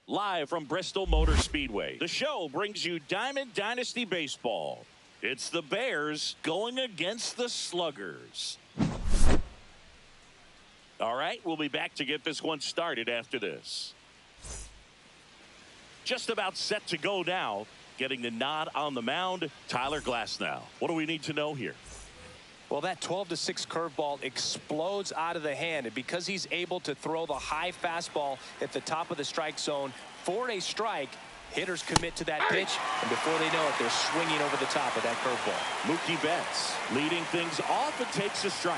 Live from Bristol Motor Speedway, the show brings you Diamond Dynasty Baseball. It's the Bears going against the Sluggers. All right, we'll be back to get this one started after this. Just about set to go now. Getting the nod on the mound, Tyler Glasnow. What do we need to know here? Well, that 12-6 curveball explodes out of the hand, and because he's able to throw the high fastball at the top of the strike zone for a strike, hitters commit to that pitch, and before they know it, they're swinging over the top of that curveball. Mookie Betts leading things off and takes a strike.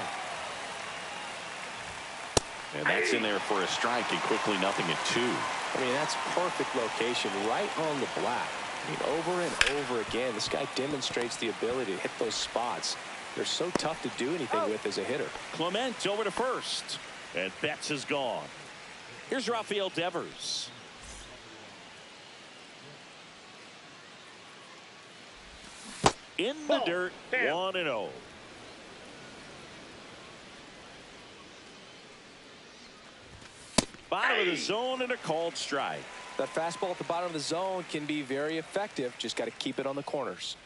And that's in there for a strike, and quickly 0-2. I mean, that's perfect location, right on the black. I mean, over and over again, this guy demonstrates the ability to hit those spots. They're so tough to do anything with as a hitter. Clement over to first, and Betts is gone. Here's Rafael Devers. In the dirt, 1-0. Bottom of the zone and a called strike. That fastball at the bottom of the zone can be very effective. Just got to keep it on the corners.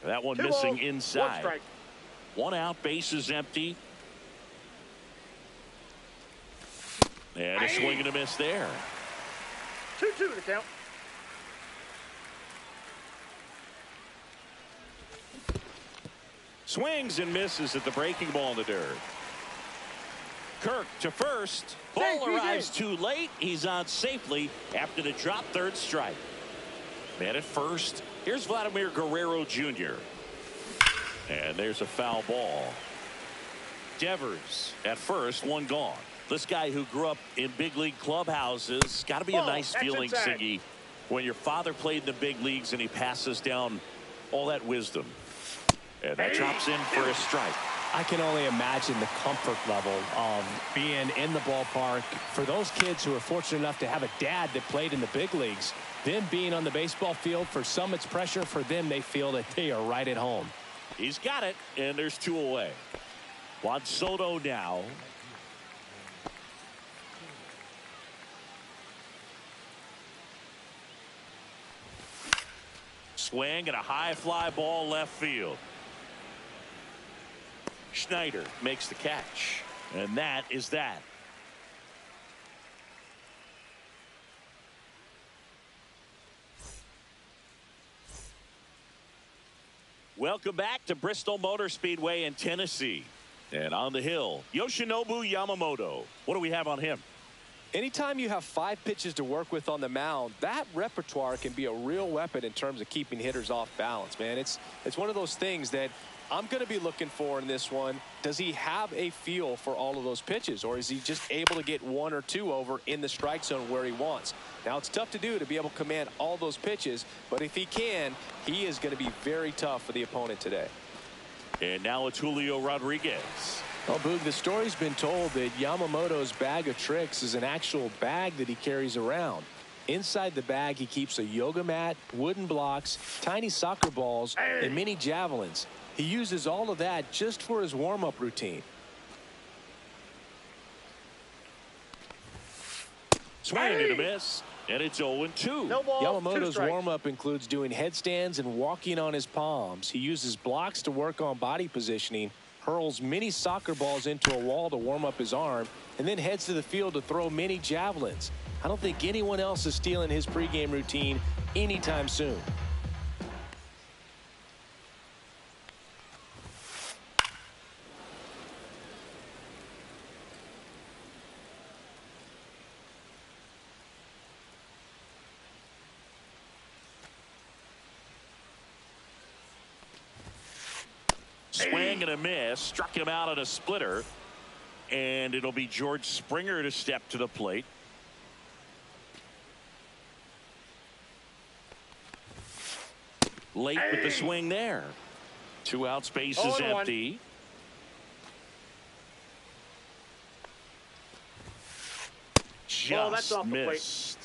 That one missing inside. One out, bases empty. And a swing and a miss there. 2-2 to count. Swings and misses at the breaking ball in the dirt. Kirk to first. Ball arrives too late. He's on safely after the drop third strike. Man at first. Here's Vladimir Guerrero Jr. And there's a foul ball. Devers at first, one gone. This guy who grew up in big league clubhouses, got to be a nice feeling, Siggy, when your father played in the big leagues and he passes down all that wisdom. And that drops in for a strike. I can only imagine the comfort level of being in the ballpark for those kids who are fortunate enough to have a dad that played in the big leagues. Them being on the baseball field, for some it's pressure. For them, they feel that they are right at home. He's got it, and there's two away. Juan Soto now. Swing and a high fly ball left field. Schneider makes the catch, and that is that. Welcome back to Bristol Motor Speedway in Tennessee. And on the hill, Yoshinobu Yamamoto. What do we have on him? Anytime you have 5 pitches to work with on the mound, that repertoire can be a real weapon in terms of keeping hitters off balance, man. It's one of those things that I'm going to be looking for in this one. Does he have a feel for all of those pitches, or is he just able to get 1 or 2 over in the strike zone where he wants? Now, it's tough to do to be able to command all those pitches, but if he can, he is going to be very tough for the opponent today. And now it's Julio Rodriguez. Well, Boog, the story's been told that Yamamoto's bag of tricks is an actual bag that he carries around. Inside the bag, he keeps a yoga mat, wooden blocks, tiny soccer balls, and mini javelins. He uses all of that just for his warm-up routine. Swing and a miss, and it's 0-2. No ball, Yamamoto's warm-up includes doing headstands and walking on his palms. He uses blocks to work on body positioning, hurls mini soccer balls into a wall to warm up his arm, and then heads to the field to throw mini javelins. I don't think anyone else is stealing his pregame routine anytime soon. Swing and a miss, struck him out on a splitter, and it'll be George Springer to step to the plate. Late with the swing there. 2 outs, bases empty. Just missed.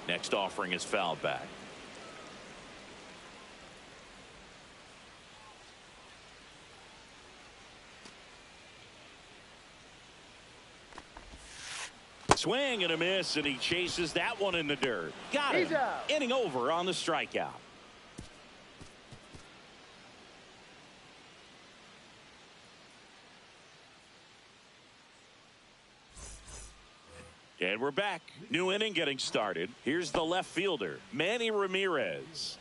Next offering is fouled back. Swing and a miss, and he chases that one in the dirt. Got him. Inning over on the strikeout. And we're back. New inning getting started. Here's the left fielder, Manny Ramirez.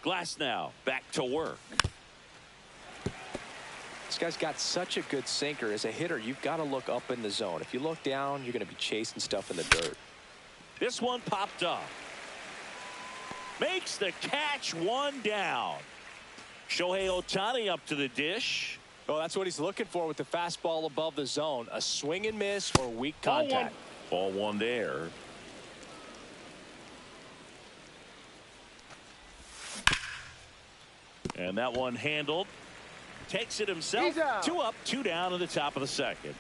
Glass now back to work. This guy's got such a good sinker. As a hitter, you've got to look up in the zone. If you look down, you're going to be chasing stuff in the dirt. This one popped up. Makes the catch, one down. Shohei Ohtani up to the dish. Oh, that's what he's looking for with the fastball above the zone. A swing and miss or weak contact. Ball one there. And that one handled. Takes it himself. 2 up, 2 down in the top of the second.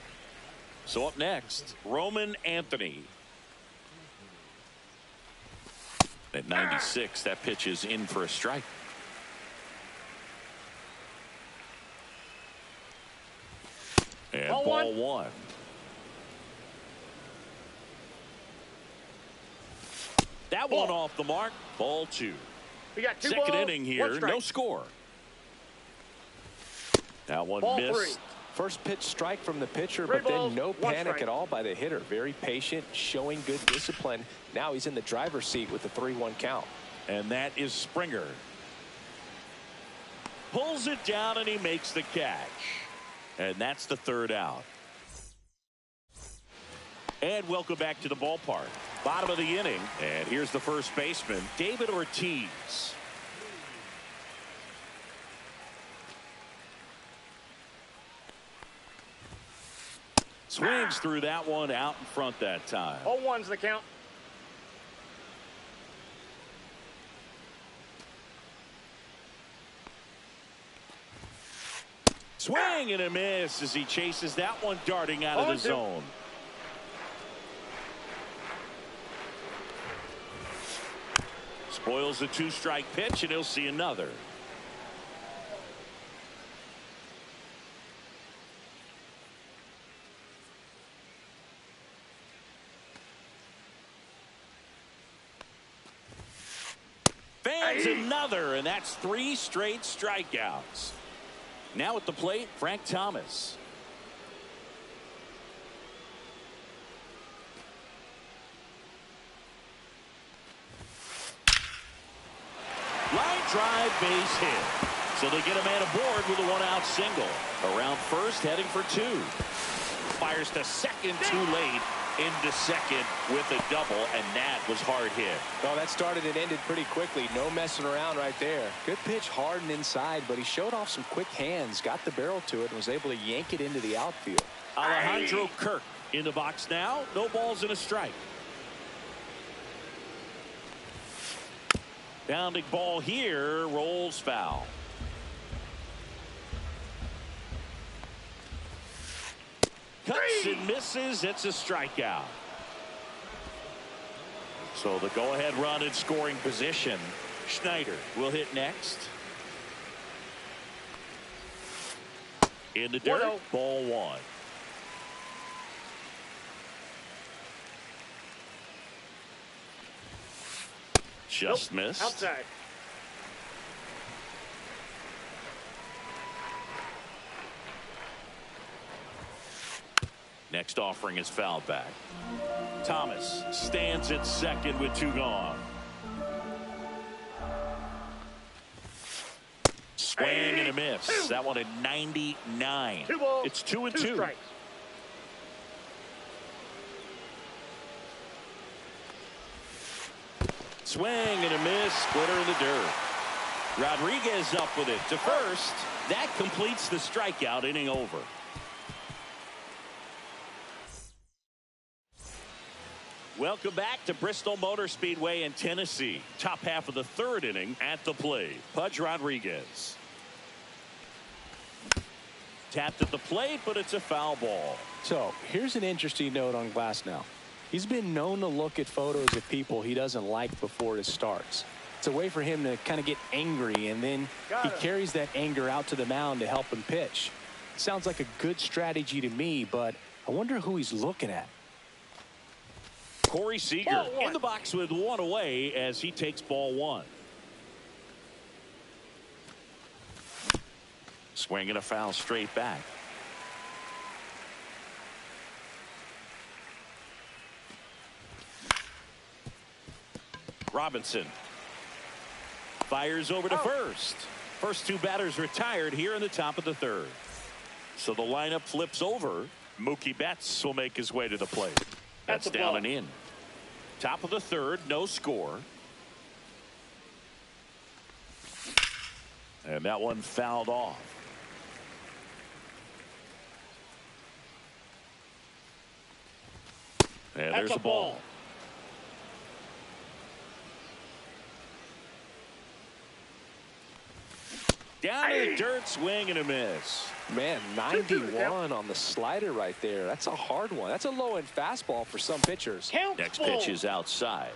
So up next, Roman Anthony. At 96, that pitch is in for a strike. And ball one. That one off the mark. Ball two. We got 2 Second balls, inning here. No score. That one ball missed. 3. First pitch strike from the pitcher, 3 but then balls, no 1 panic strike. at all by the hitter. Very patient, showing good discipline. Now he's in the driver's seat with the 3-1 count. And that is Springer. Pulls it down and he makes the catch. And that's the 3rd out. And welcome back to the ballpark. Bottom of the inning. And here's the first baseman, David Ortiz. Swings through that one, out in front that time. 0-1's the count. Swing and a miss as he chases that one darting out of the zone. Spoils the 2-strike pitch, and he'll see another. Fans another, and that's 3 straight strikeouts. Now at the plate, Frank Thomas. Line drive, base hit. So they get a man aboard with a 1-out single. Around first, heading for 2. Fires to second too late. Into second with a double, and that was hard hit. Well, that started and ended pretty quickly. No messing around right there. Good pitch, hard and inside, but he showed off some quick hands, got the barrel to it, and was able to yank it into the outfield. Alejandro Kirk in the box now. No balls and a strike. Bounding ball here, rolls foul. Cuts and misses. It's a strikeout. So the go-ahead run in scoring position. Schneider will hit next. In the dirt. 1-0. Ball one. Just missed. Outside. Next offering is fouled back. Thomas stands at second with 2 gone. Swing and a miss. That one at 99. 2 balls. It's 2 and 2 2. strikes. Swing and a miss. Splitter in the dirt. Rodriguez up with it to first. That completes the strikeout. Inning over. Welcome back to Bristol Motor Speedway in Tennessee. Top half of the 3rd inning at the plate. Pudge Rodriguez. Tapped at the plate, but it's a foul ball. So here's an interesting note on Glasnow. He's been known to look at photos of people he doesn't like before it starts. It's a way for him to kind of get angry, and then he carries that anger out to the mound to help him pitch. Sounds like a good strategy to me, but I wonder who he's looking at. Corey Seager in the box with one away as he takes ball one. Swing and a foul straight back. Robinson fires over to first. First two batters retired here in the top of the third. So the lineup flips over. Mookie Betts will make his way to the plate. That's down and in. Top of the third, no score. And that one fouled off. And there's a ball. Down to the dirt, swing and a miss. Man, 91 on the slider right there. That's a hard one. That's a low-end fastball for some pitchers. Next pitch is outside.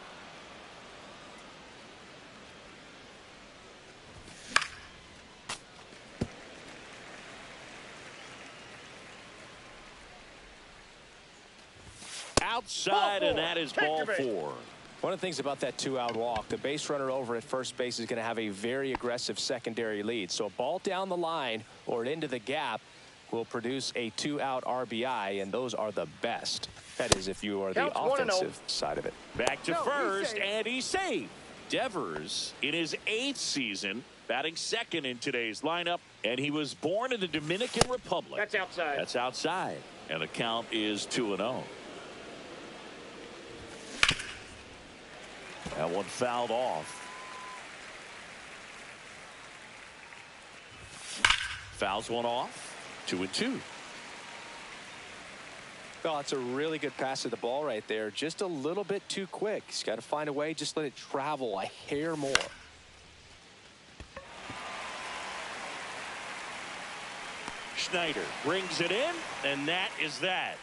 Outside, and that is ball four. One of the things about that two-out walk, the base runner over at first base is going to have a very aggressive secondary lead. So a ball down the line or into the gap will produce a two-out RBI, and those are the best. That is, if you are the offensive side of it. Back to first, and he's safe. Devers in his 8th season, batting second in today's lineup, and he was born in the Dominican Republic. That's outside. That's outside, and the count is 2-0. That one fouled off. Fouls one off. 2-2. Well, it's a really good pass of the ball right there. Just a little bit too quick. He's got to find a way. Just let it travel a hair more. Schneider brings it in, and that is that.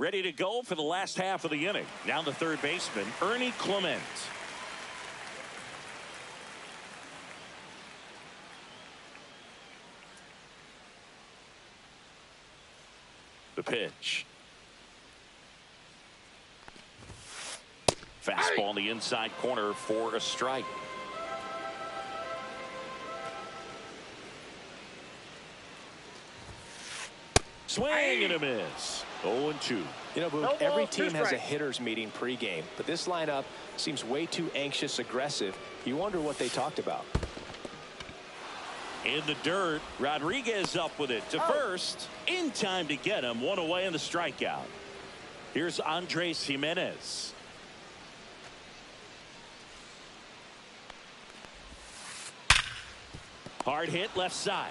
Ready to go for the last half of the inning. Now the third baseman, Ernie Clement. The pitch. Fastball in the inside corner for a strike. Swing and a miss. 0-2. You know, Boog, every team has a hitters meeting pregame, but this lineup seems way too anxious, aggressive. You wonder what they talked about. In the dirt, Rodriguez up with it to first. In time to get him. One away in the strikeout. Here's Andres Jimenez. Hard hit left side.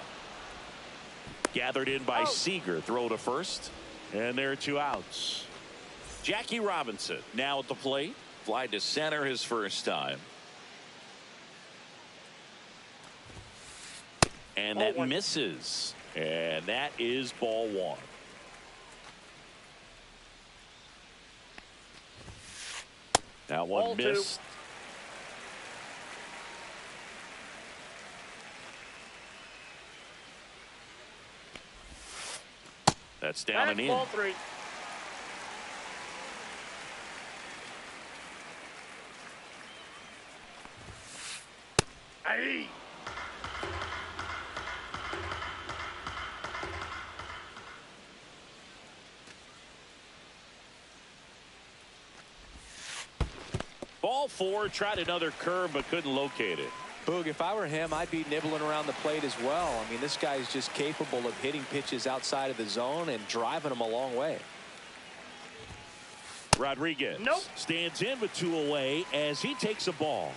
Gathered in by Seager. Throw to first. And there are two outs. Jackie Robinson now at the plate. Fly to center his first time. And that misses. And that is ball one. That one missed. That's down and in. Ball three. Aye. Ball four, tried another curve but couldn't locate it. Boog, if I were him, I'd be nibbling around the plate as well. I mean, this guy's just capable of hitting pitches outside of the zone and driving them a long way. Rodriguez stands in with two away as he takes a ball.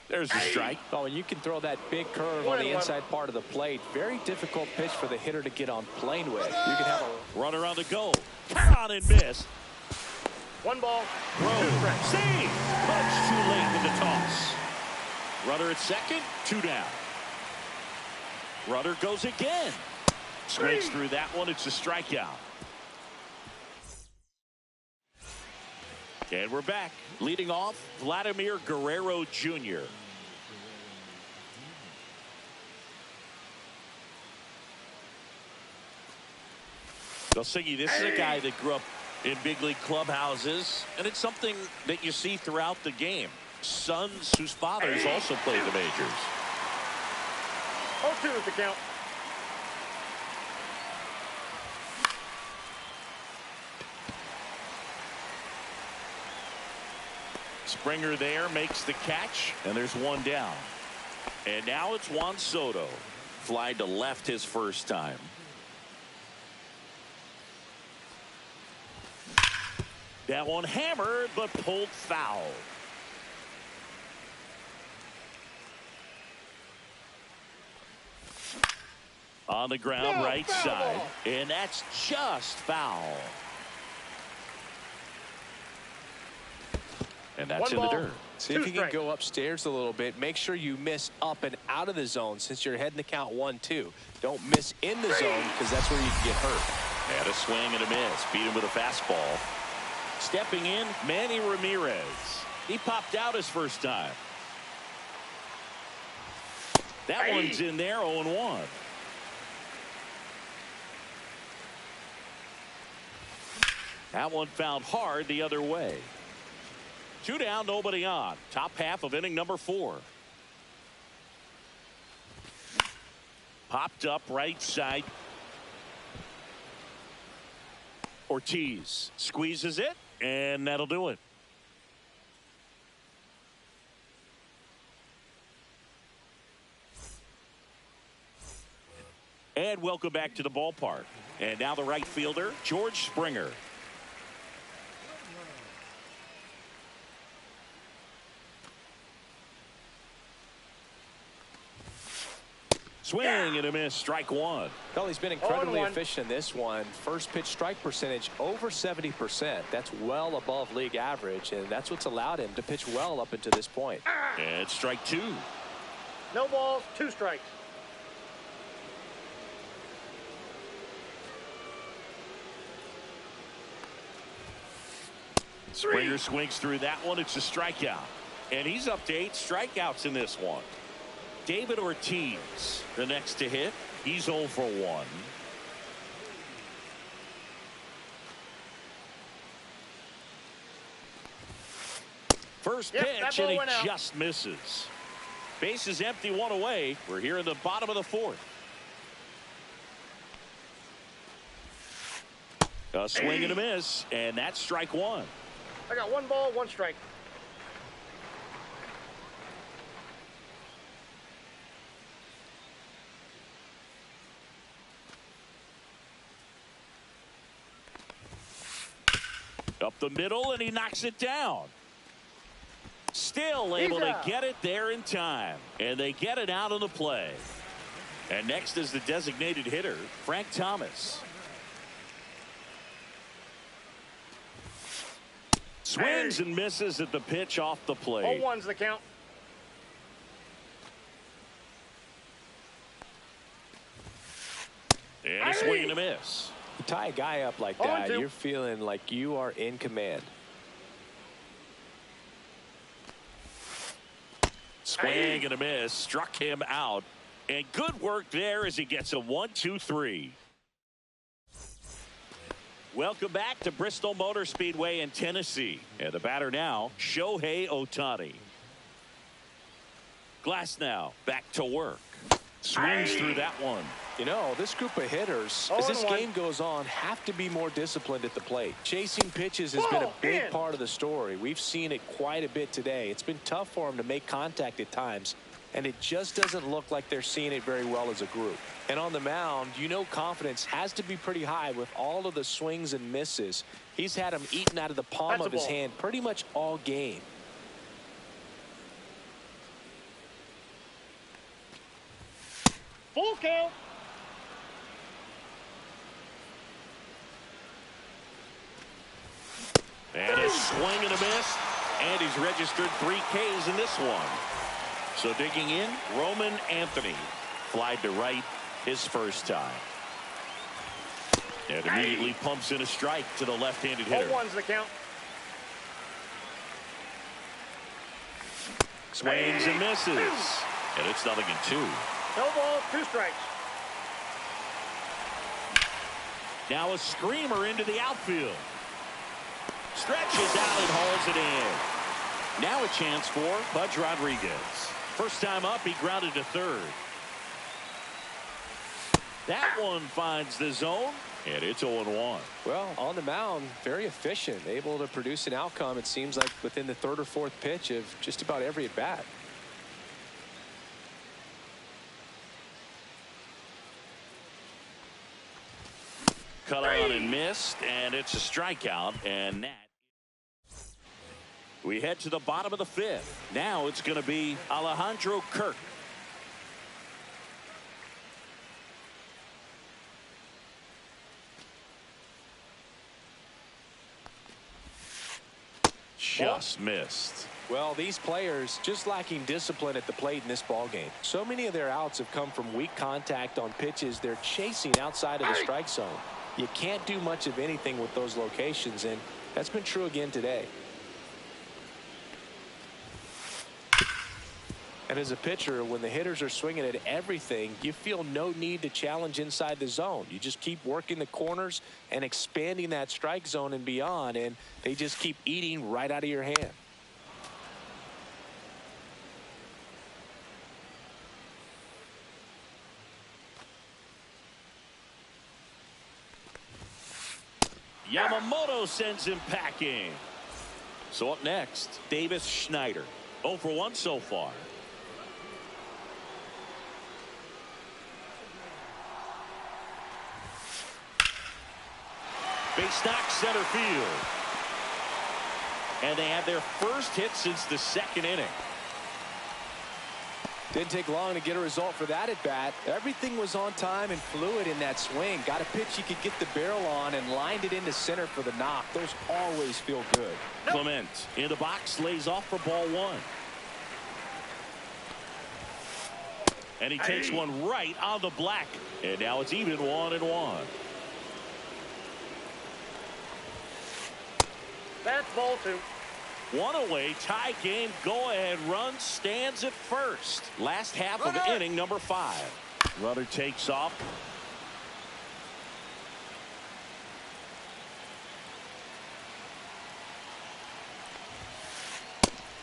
There's the strike. Oh, and you can throw that big curve on the inside part of the plate. Very difficult pitch for the hitter to get on plane with. You can have a runner on the go. On and miss. One ball. Save. Much too late with the toss. Runner at second. Two down. Runner goes again. Swings through that one. It's a strikeout. And we're back. Leading off, Vladimir Guerrero Jr. Singy, this is a guy that grew up in big league clubhouses, and it's something that you see throughout the game. Sons whose fathers also played the majors. 0-2 is the count. Springer there makes the catch, and there's one down. And now it's Juan Soto. Fly to left his first time. That one hammered, but pulled foul. On the ground, right side. And that's just foul. And that's in the dirt. See if you can go upstairs a little bit. Make sure you miss up and out of the zone since you're heading to count 1-2. Don't miss in the zone because that's where you can get hurt. And a swing and a miss. Beat him with a fastball. Stepping in, Manny Ramirez. He popped out his first time. That one's in there, 0-1. That one found hard the other way. 2 down, nobody on. Top half of inning number 4. Popped up right side. Ortiz squeezes it, and that'll do it. And welcome back to the ballpark. And now the right fielder, George Springer. Swing and a miss, strike one. Well, he's been incredibly efficient in this one. First pitch strike percentage over 70%. That's well above league average, and that's what's allowed him to pitch well up until this point. And strike 2. No balls, 2 strikes. Springer swings through that one. It's a strikeout. And he's up to 8 strikeouts in this one. David Ortiz, the next to hit. He's 0 for 1. First pitch, and he just misses. Base is empty, 1 away. We're here in the bottom of the 4th. A swing and a miss, and that's strike 1. I got 1 ball, 1 strike. Up the middle, and he knocks it down. Still able to get it there in time. And they get it out of the play. And next is the designated hitter, Frank Thomas. Swings and misses at the pitch off the plate. 0-1's the count. And a swing and a miss. You tie a guy up like that, you're feeling like you are in command. Swing and a miss, struck him out. And good work there as he gets a 1-2-3. Welcome back to Bristol Motor Speedway in Tennessee. And the batter now, Shohei Ohtani. Glass now back to work. Swings through that one. You know, this group of hitters, as this game goes on, have to be more disciplined at the plate. Chasing pitches has been a big part of the story. We've seen it quite a bit today. It's been tough for them to make contact at times, and it just doesn't look like they're seeing it very well as a group. And on the mound, you know confidence has to be pretty high with all of the swings and misses. He's had them eaten out of the palm of his hand pretty much all game. Full count. And a swing and a miss. And he's registered 3 Ks in this one. So digging in, Roman Anthony. Flied to right his first time. And immediately pumps in a strike to the left-handed hitter. 0-1's the count. Swings and misses. And it's 0-2. No balls, 2 strikes. Now a screamer into the outfield. Stretches out and hauls it in. Now a chance for Pudge Rodriguez. First time up, he grounded to third. That one finds the zone, and it's 0-1. Well, on the mound, very efficient, able to produce an outcome, it seems like, within the third or fourth pitch of just about every at bat. Cut on and missed, and it's a strikeout, and that. We head to the bottom of the 5th. Now it's going to be Alejandro Kirk. Just missed. Well, these players just lacking discipline at the plate in this ball game. So many of their outs have come from weak contact on pitches they're chasing outside of the strike zone. You can't do much of anything with those locations, and that's been true again today. And as a pitcher, when the hitters are swinging at everything, you feel no need to challenge inside the zone. You just keep working the corners and expanding that strike zone and beyond, and they just keep eating right out of your hand. Yamamoto sends him packing. So up next, Davis Schneider. 0 for 1 so far. Base knock center field. And they have their first hit since the 2nd inning. Didn't take long to get a result for that at bat. Everything was on time and fluid in that swing. Got a pitch you could get the barrel on and lined it into center for the knock. Those always feel good. Clement in the box, lays off for ball 1. And he takes one right on the black. And now it's even 1-1. That's ball 2. 1 away, tie game, go-ahead run stands at first. Last half of inning number 5. Runner takes off.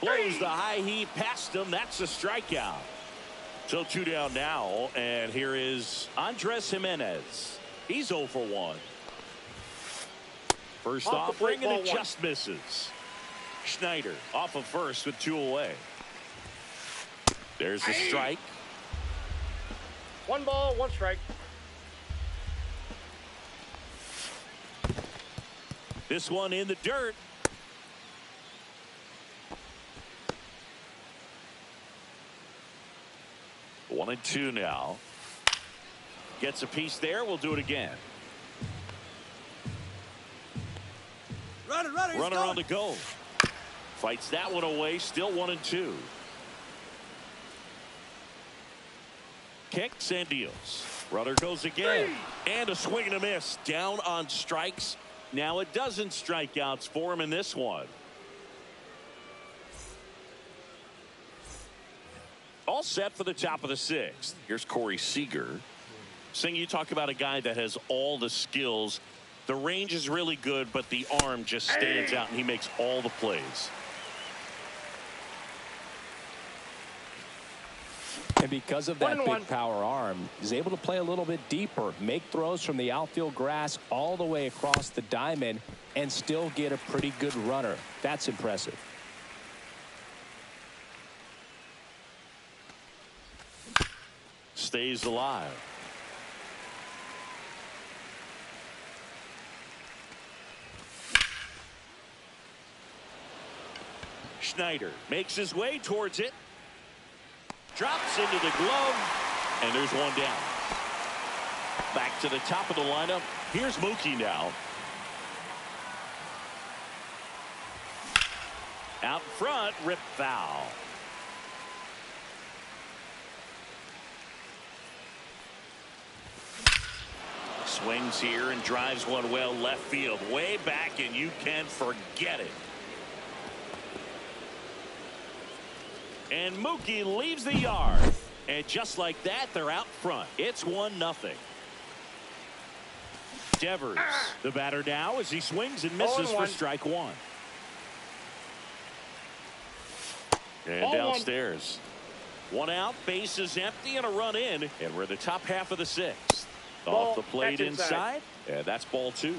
Blows the high heat past him. That's a strikeout. So 2 down now, and here is Andres Jimenez. He's 0 for 1. First offering, and it just misses. Schneider off of first with 2 away. There's a strike. 1 ball, 1 strike. This one in the dirt. One and 2 now. Gets a piece there. We'll do it again. Runner on the go. Fights that one away. Still 1 and 2. Kicks and deals. Runner goes again. And a swing and a miss. Down on strikes. Now a dozen strikeouts for him in this one. All set for the top of the 6th. Here's Corey Seager. Sing, you talk about a guy that has all the skills. The range is really good, but the arm just stands out, and he makes all the plays. And because of that big power arm, he's able to play a little bit deeper, make throws from the outfield grass all the way across the diamond, and still get a pretty good runner. That's impressive. Stays alive. Schneider makes his way towards it. Drops into the glove, and there's one down. Back to the top of the lineup. Here's Mookie now. Out front, rip foul. Swings here and drives one well left field, way back, and you can forget it. And Mookie leaves the yard. And just like that, they're out front. It's 1-0. Devers, the batter now, as he swings and misses for strike one. And downstairs. One out, base is empty, and a run in. And we're in the top half of the sixth. Off the plate inside. And that's ball 2.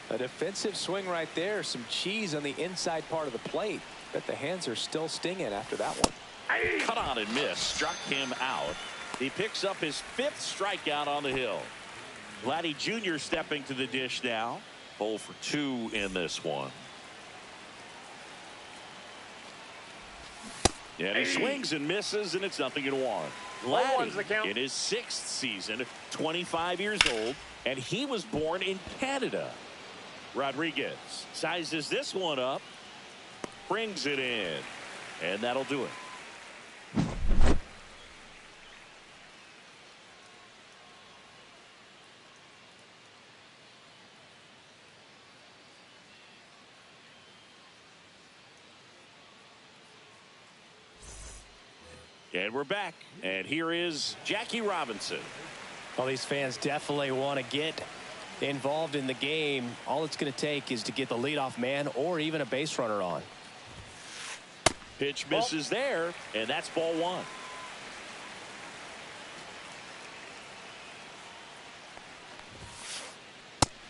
A defensive swing right there. Some cheese on the inside part of the plate. Bet the hands are still stinging after that one. Cut on and miss. Struck him out. He picks up his 5th strikeout on the hill. Vladdy Jr. stepping to the dish now. 0 for 2 in this one. And he swings and misses, and it's 0-1. Vladdy in his 6th season, 25 years old, and he was born in Canada. Rodriguez sizes this one up, brings it in, and that'll do it. And we're back, and here is Jackie Robinson. Well, these fans definitely want to get involved in the game. All it's going to take is to get the leadoff man or even a base runner on. Pitch misses there, and that's ball 1.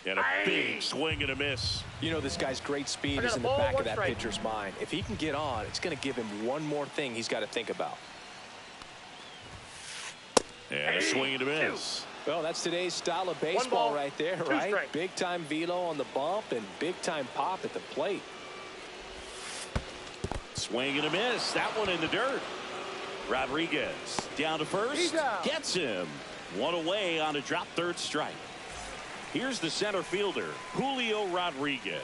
And a big swing and a miss. You know, this guy's great speed is in the back of that pitcher's mind. If he can get on, it's going to give him one more thing he's got to think about. And a swing and a miss. Well, that's today's style of baseball right there, right? Big time velo on the bump and big time pop at the plate. Swing and a miss. That one in the dirt. Rodriguez down to first. Gets him. One away on a drop 3rd strike. Here's the center fielder, Julio Rodriguez.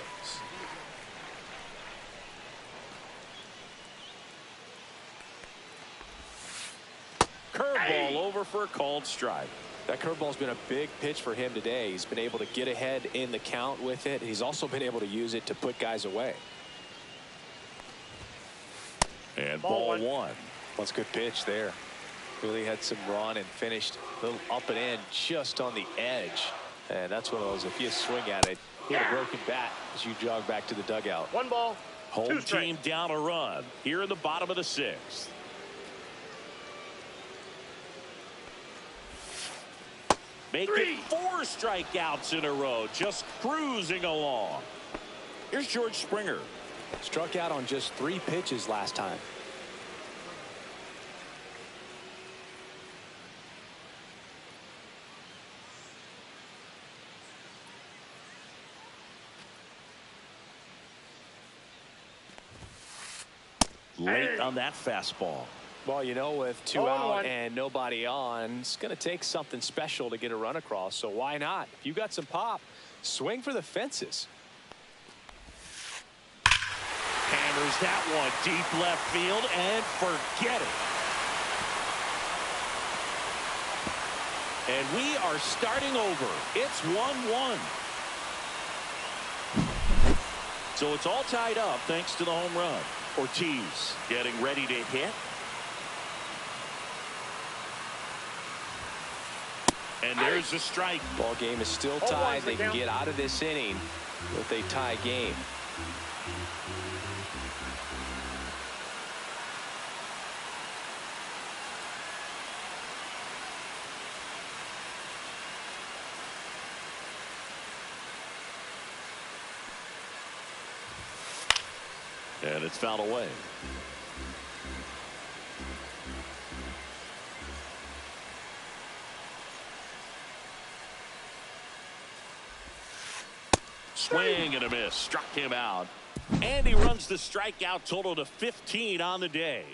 Curveball over for a called strike. That curveball's been a big pitch for him today. He's been able to get ahead in the count with it. He's also been able to use it to put guys away. And ball 1. That's a good pitch there. Really had some run and finished a little up and in just on the edge. And that's one of those, if you swing at it, hit a broken bat as you jog back to the dugout. 1 ball. Home team down a run here in the bottom of the 6th. Making 4 strikeouts in a row, just cruising along. Here's George Springer. Struck out on just 3 pitches last time. Late on that fastball. Well, you know, with 2 out and nobody on, it's going to take something special to get a run across. So why not? If you got some pop, swing for the fences. Hammers that one deep left field and forget it. And we are starting over. It's 1-1. So it's all tied up thanks to the home run. Ortiz getting ready to hit. And there's the strike. Ball game is still tied. They can get out of this inning with a tie game. And it's fouled away. Swing and a miss. Struck him out. And he runs the strikeout total to 15 on the day.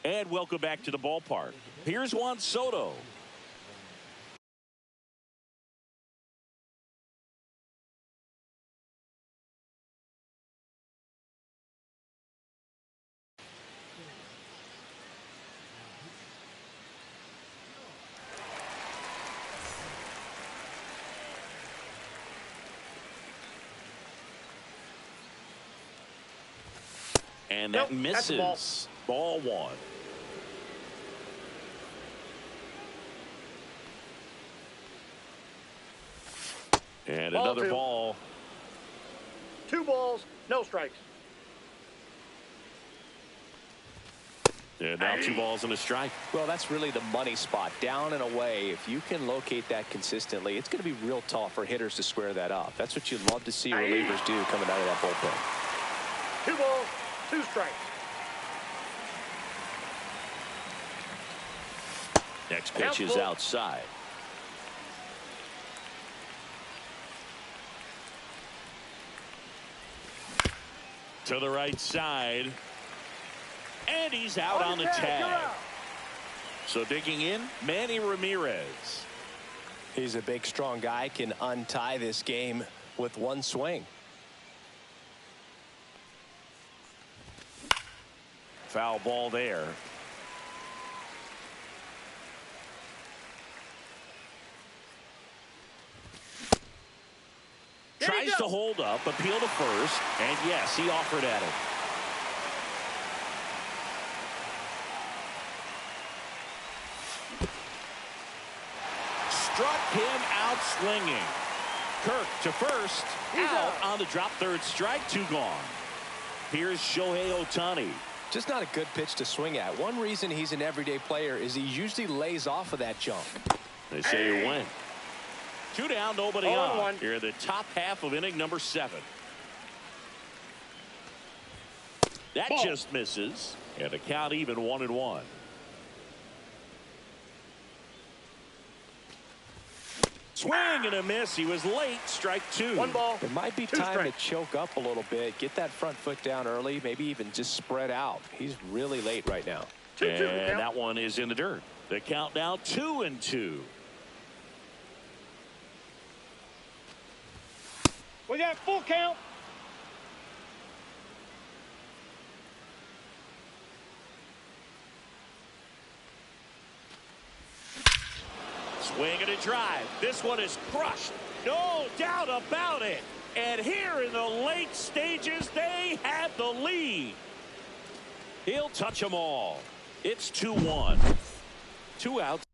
And welcome back to the ballpark. Here's Juan Soto. And that Nope, that's a ball. misses. Ball one. And Ball another two. ball. 2 balls, no strikes. And now 2 balls and a strike. Well, that's really the money spot. Down and away. If you can locate that consistently, it's going to be real tough for hitters to square that up. That's what you'd love to see relievers do coming out of that bullpen. 2 balls, 2 strikes. Next pitch is outside. To the right side. And he's out on the tag. So digging in, Manny Ramirez. He's a big, strong guy, can untie this game with one swing. Foul ball there. Tries to hold up, appeal to first, and yes, he offered at it. Struck him out swinging. Kirk to first, out on the drop third strike, 2 gone. Here's Shohei Ohtani. Just not a good pitch to swing at. One reason he's an everyday player is he usually lays off of that junk. They say he went. 2 down, nobody on. 1. Here in the top half of inning number 7. That just misses. And the count even 1-1. Swing and a miss. He was late. Strike 2. 1 ball. It might be 2 time strikes. to choke up a little bit. Get that front foot down early. Maybe even just spread out. He's really late right now. 2-2. And that one is in the dirt. The count now 2-2. We got full count. Swing and a drive. This one is crushed. No doubt about it. And here in the late stages, they have the lead. He'll touch them all. It's 2-1. 2 outs.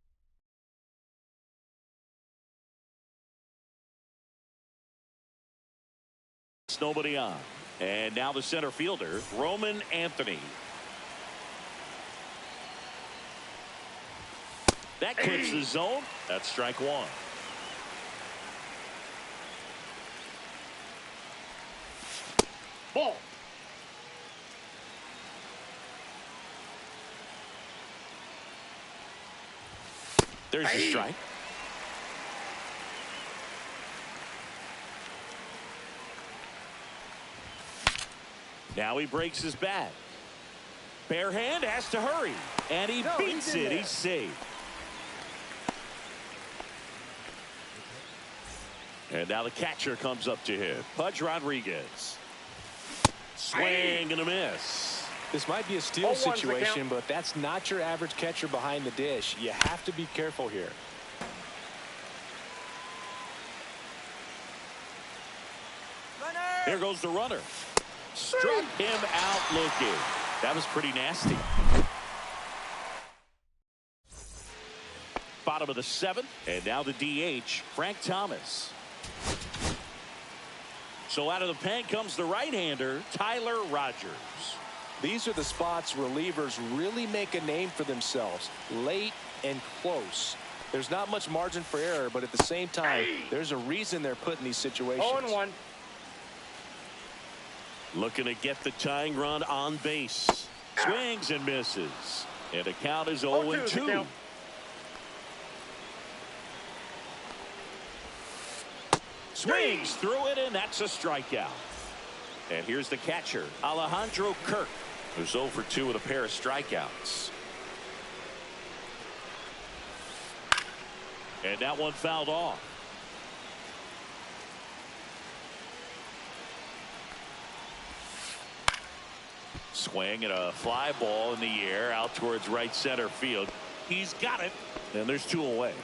Nobody on. And now the center fielder, Roman Anthony. That clips the zone. That's strike 1. Ball. There's the strike. Now he breaks his bat. Bare hand has to hurry. And he beats it. He's safe. And now the catcher comes up to him. Pudge Rodriguez. Swing and a miss. This might be a steal 0-1's the situation, count. but that's not your average catcher behind the dish. You have to be careful here. Here goes the runner. Struck him out looking. That was pretty nasty. Bottom of the 7th, and now the DH, Frank Thomas. So out of the pen comes the right-hander, Tyler Rogers. These are the spots relievers really make a name for themselves. Late and close. There's not much margin for error, but at the same time, there's a reason they're put in these situations. 0-1. Looking to get the tying run on base. Swings and misses. And the count is 0-2. Swings through it, and that's a strikeout. And here's the catcher, Alejandro Kirk, who's 0 for 2 with a pair of strikeouts. And that one fouled off. Swing and a fly ball in the air out towards right center field. He's got it, and there's 2 away.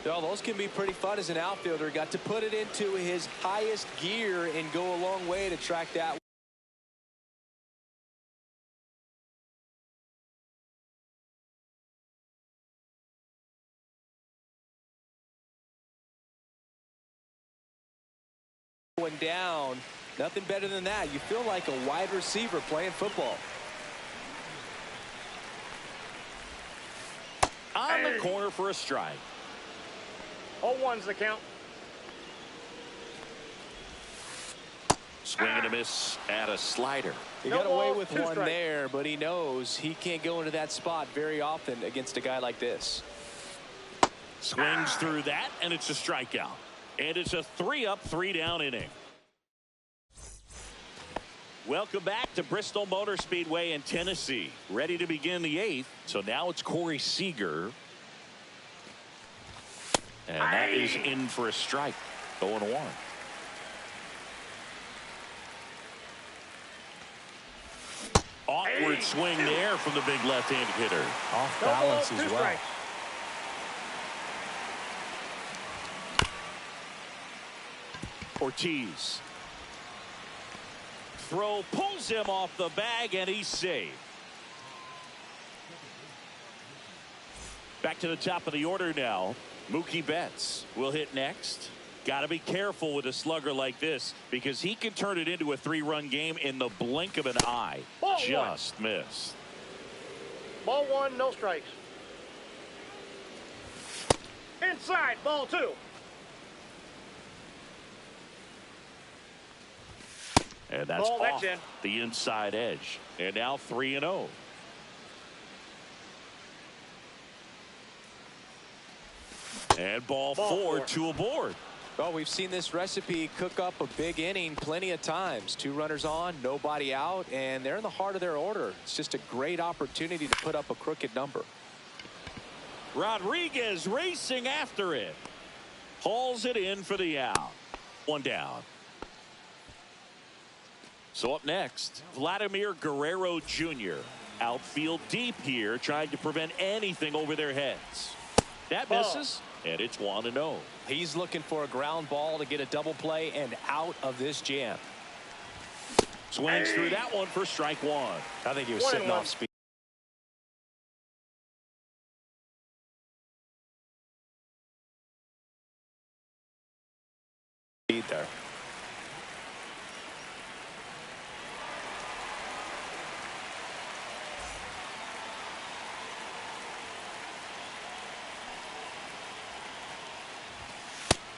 Well, those can be pretty fun as an outfielder. Got to put it into his highest gear and go a long way to track that going down. Nothing better than that. You feel like a wide receiver playing football. On the corner for a strike. 0-1's the count. Swing and a miss at a slider. He got away with one there, but he knows he can't go into that spot very often against a guy like this. Swings through that, and it's a strikeout. And it's a 3-up, 3-down inning. Welcome back to Bristol Motor Speedway in Tennessee. Ready to begin the 8th. So now it's Corey Seager. And that is in for a strike. 0-1. Awkward swing there from the big left-handed hitter. Off balance as well. Ortiz. Throw pulls him off the bag, and he's safe. Back to the top of the order now. Mookie Betts will hit next. Got to be careful with a slugger like this because he can turn it into a 3-run game in the blink of an eye. Just missed. Ball 1, no strikes. Inside, ball 2. And that's off the inside edge. And now 3-0. And ball 4, 2 aboard. Well, we've seen this recipe cook up a big inning plenty of times. 2 runners on, nobody out, and they're in the heart of their order. It's just a great opportunity to put up a crooked number. Rodriguez racing after it. Hauls it in for the out. 1 down. So up next, Vladimir Guerrero Jr. Outfield deep here, trying to prevent anything over their heads. That misses, and it's 1-0. He's looking for a ground ball to get a double play and out of this jam. Swings through that one for strike 1. I think he was sitting off speed. There.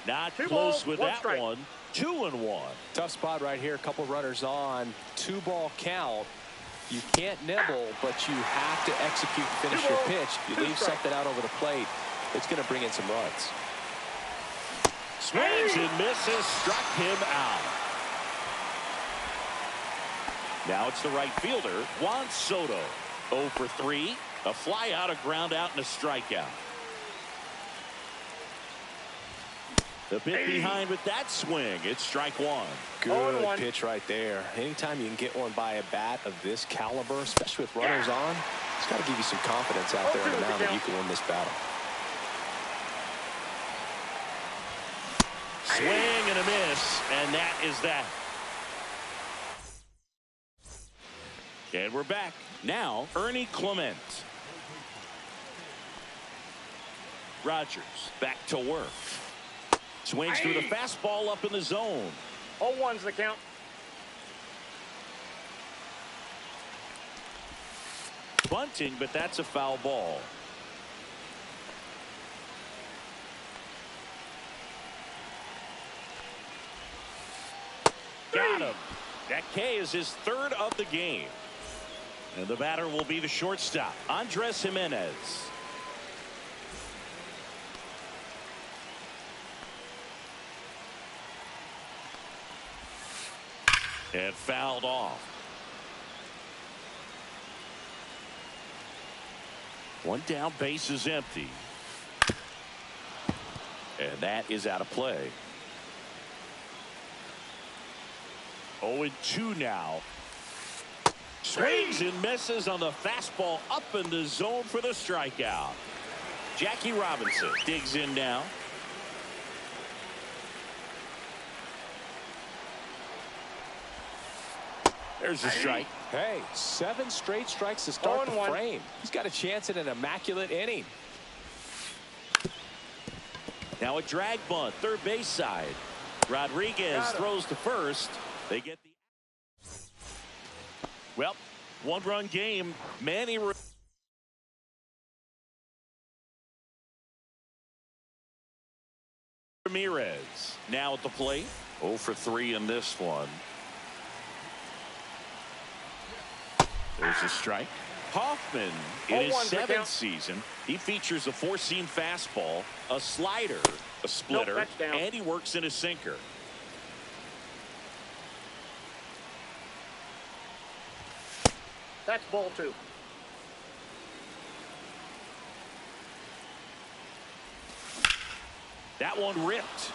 Not close with that one. 2-1. Tough spot right here. A couple runners on. 2-ball count. You can't nibble, but you have to execute and finish your pitch. If you leave something out over the plate, it's going to bring in some runs. Swings and misses. Struck him out. Now it's the right fielder, Juan Soto. 0 for 3. A fly out, a ground out, and a strikeout. The bit behind with that swing. It's strike 1. Good pitch right there. Anytime you can get one by a bat of this caliber, especially with runners on, it's got to give you some confidence out there on the mound that you can win this battle. Swing and a miss, and that is that. And we're back. Now, Ernie Clement. Rogers back to work. Swings through the fastball up in the zone. 0-1's the count. Bunting, but that's a foul ball. Got him. That K is his 3rd of the game. And the batter will be the shortstop, Andres Jimenez. And fouled off. 1 down, base is empty. And that is out of play. 0-2 now. Swings and misses on the fastball up in the zone for the strikeout. Jackie Robinson digs in now. There's a strike. Hey, 7 straight strikes to start the frame. He's got a chance at an immaculate inning. Now a drag bunt, third base side. Rodriguez throws to first. They get the one-run game. Manny Ramirez now at the plate. 0 for 3 in this one. There's a strike. Hoffman, in his 7th season, he features a 4-seam fastball, a slider, a splitter, and he works in a sinker. That's ball 2. That one ripped.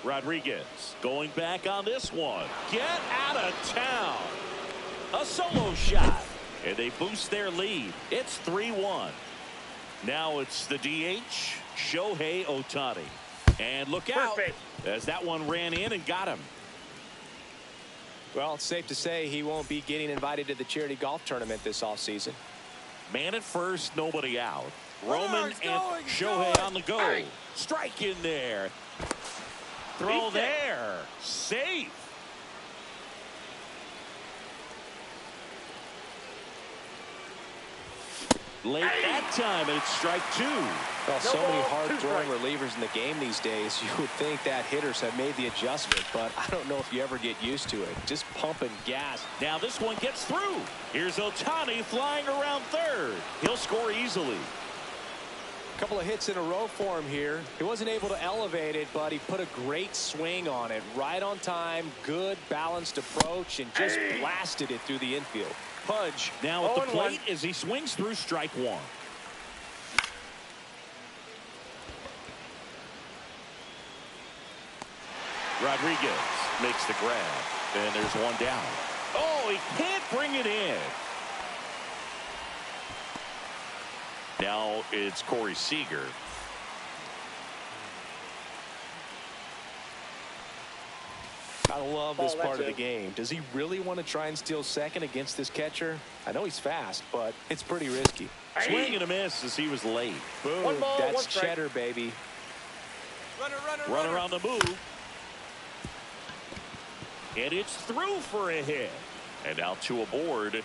Rodriguez going back on this one. Get out of town. A solo shot. And they boost their lead. It's 3-1. Now it's the DH, Shohei Ohtani. And look out as that one ran in and got him. Well, it's safe to say he won't be getting invited to the charity golf tournament this offseason. Man at first, nobody out. Roman and Shohei on the go. Hey. Strike in there. Throw there. Safe. Late that time, and it's strike 2. Well, so many hard-throwing relievers in the game these days. You would think that hitters have made the adjustment, but I don't know if you ever get used to it. Just pumping gas. Now this one gets through. Here's Ohtani flying around third. He'll score easily. A couple of hits in a row for him here. He wasn't able to elevate it, but he put a great swing on it. Right on time, good balanced approach, and just blasted it through the infield. Pudge now at the plate as he swings through strike 1. Rodriguez makes the grab, and there's one down. Oh, he can't bring it in. Now it's Corey Seager. I love this part of the game. Does he really want to try and steal second against this catcher? I know he's fast, but it's pretty risky. Swing and a miss as he was late. Boom. That's cheddar, baby. Runner on the move. And it's through for a hit. And now 2 aboard.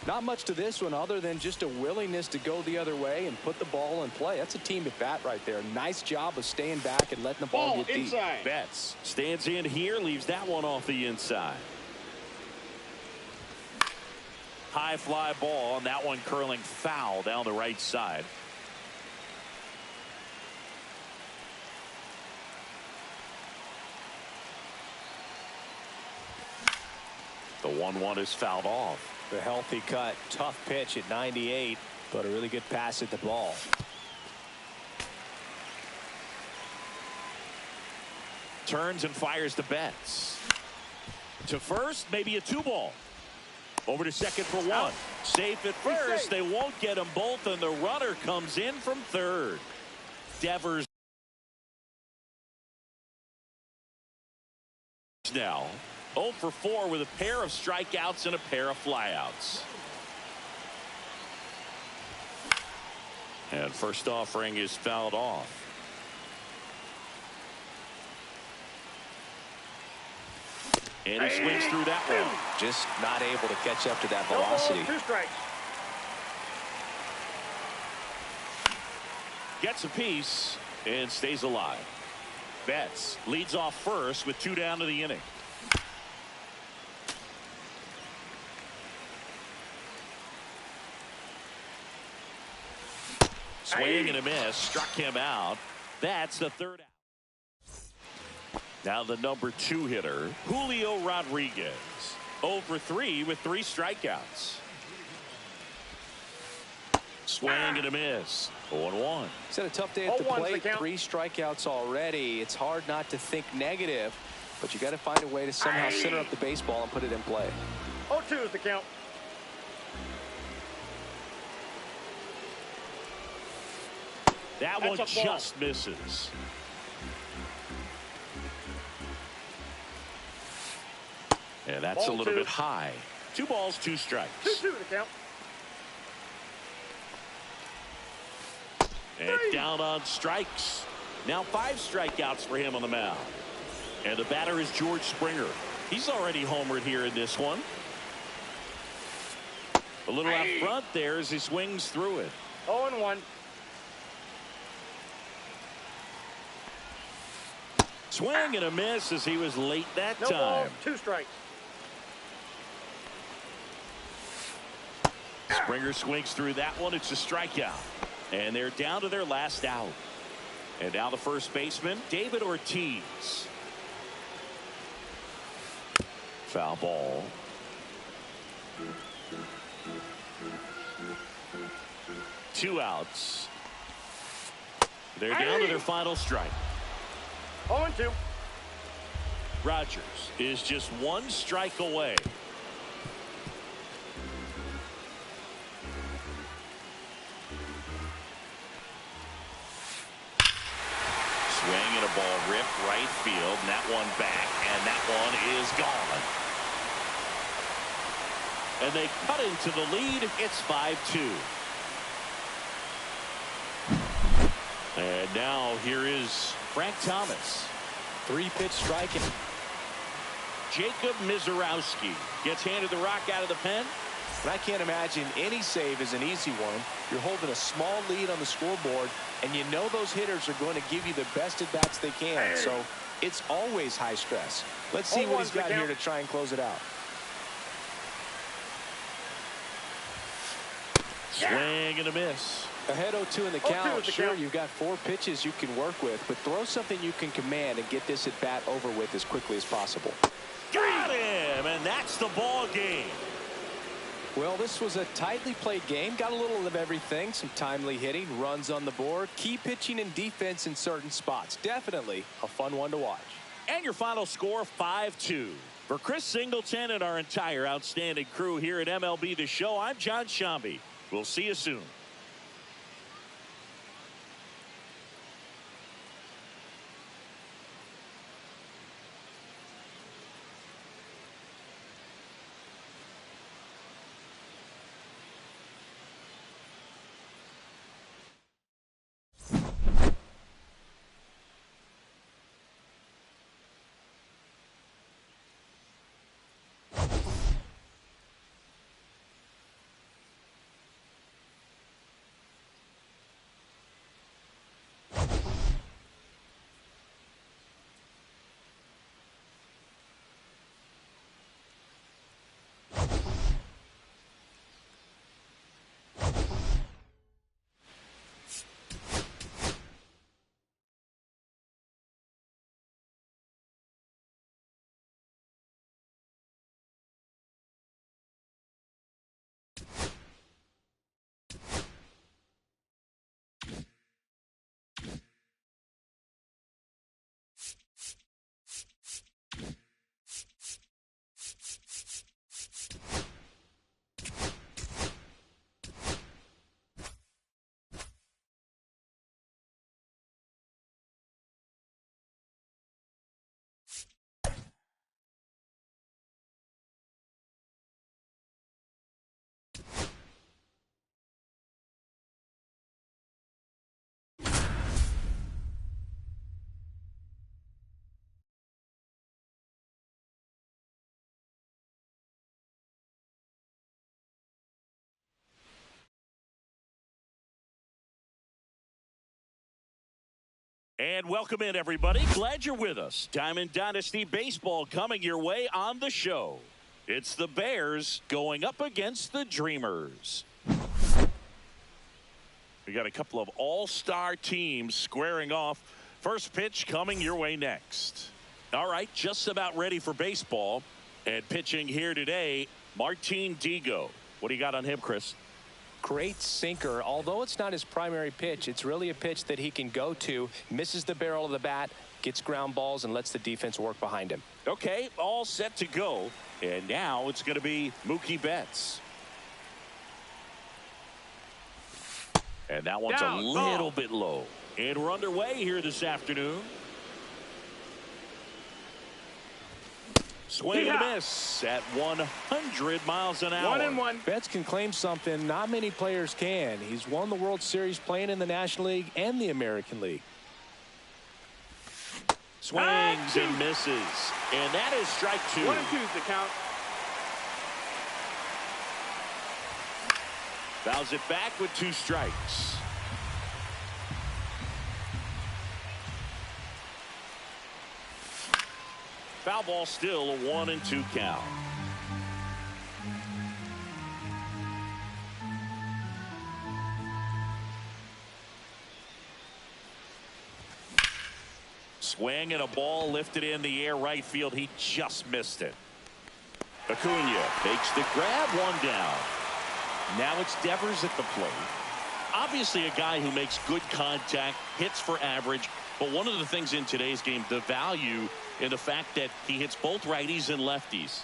Not much to this one other than just a willingness to go the other way and put the ball in play. That's a team at bat right there. Nice job of staying back and letting the ball get deep. Betts stands in here, leaves that one off the inside. High fly ball, and that one curling foul down the right side. The 1-1 is fouled off. The healthy cut, tough pitch at 98, but a really good pass at the ball. Turns and fires to Betts. To first, maybe a 2-ball. Over to second for 1. Safe at first. They won't get them both, and the runner comes in from third. Devers now 0 for 4 with a pair of strikeouts and a pair of flyouts. And first offering is fouled off. And he swings through that one. Just not able to catch up to that velocity. 2 strikes. Gets a piece and stays alive. Betts leads off first with 2 down to the inning. Swing and a miss. Struck him out. That's the 3rd out. Now the number 2 hitter, Julio Rodriguez. 0 for 3 with 3 strikeouts. Swing and a miss. 0-1. He's had a tough day at the plate. 3 strikeouts already. It's hard not to think negative, but you got to find a way to somehow center up the baseball and put it in play. 0-2 is the count. That one just misses. Yeah, that's a little bit high. 2 balls, 2 strikes. 2-2 the count. And down on strikes. Now 5 strikeouts for him on the mound. And the batter is George Springer. He's already homered here in this one. A little out front there as he swings through it. 0-1. Swing and a miss as he was late that No time. balls, 2 strikes. Springer swings through that one. It's a strikeout. And they're down to their last out. And now the first baseman, David Ortiz. Foul ball. Two outs. They're down to their final strike. 0-2. Rogers is just 1 strike away. Swing and a ball ripped right field, and that one back, and that one is gone. And they cut into the lead. It's 5-2. And now here is Frank Thomas. 3-pitch striking. Jacob Mizorowski gets handed the rock out of the pen. And I can't imagine any save is an easy one. You're holding a small lead on the scoreboard, and you know those hitters are going to give you the best at bats they can. So it's always high stress. Let's see what he's got here to try and close it out. Swing and a miss. Ahead 0-2 in the count. Sure, you've got 4 pitches you can work with, but throw something you can command and get this at bat over with as quickly as possible. Got him, and that's the ball game. Well, this was a tightly played game. Got a little of everything. Some timely hitting, runs on the board, key pitching and defense in certain spots. Definitely a fun one to watch. And your final score, 5-2. For Chris Singleton and our entire outstanding crew here at MLB The Show, I'm John Shambi. We'll see you soon. And welcome in, everybody. Glad you're with us. Diamond Dynasty Baseball coming your way on the show. It's the Bears going up against the Dreamers. We got a couple of all-star teams squaring off. First pitch coming your way next. All right, just about ready for baseball. And pitching here today, Martin Digo. What do you got on him, Chris? Great sinker. Although it's not his primary pitch, it's really a pitch that he can go to, misses the barrel of the bat, gets ground balls, and lets the defense work behind him. Okay, all set to go. And now it's going to be Mookie Betts. And that one's a little bit low. And we're underway here this afternoon. Swing and a miss at 100 miles an hour. 1-1. Betts can claim something not many players can. He's won the World Series playing in the National League and the American League. Swings and misses. And that is strike 2. 1-2 is the count. Fouls it back with 2 strikes. Foul ball, still a 1-2 count. Swing and a ball lifted in the air right field. He just missed it. Acuna makes the grab, 1 down. Now it's Devers at the plate. Obviously a guy who makes good contact, hits for average, but one of the things in today's game, the value in the fact that he hits both righties and lefties.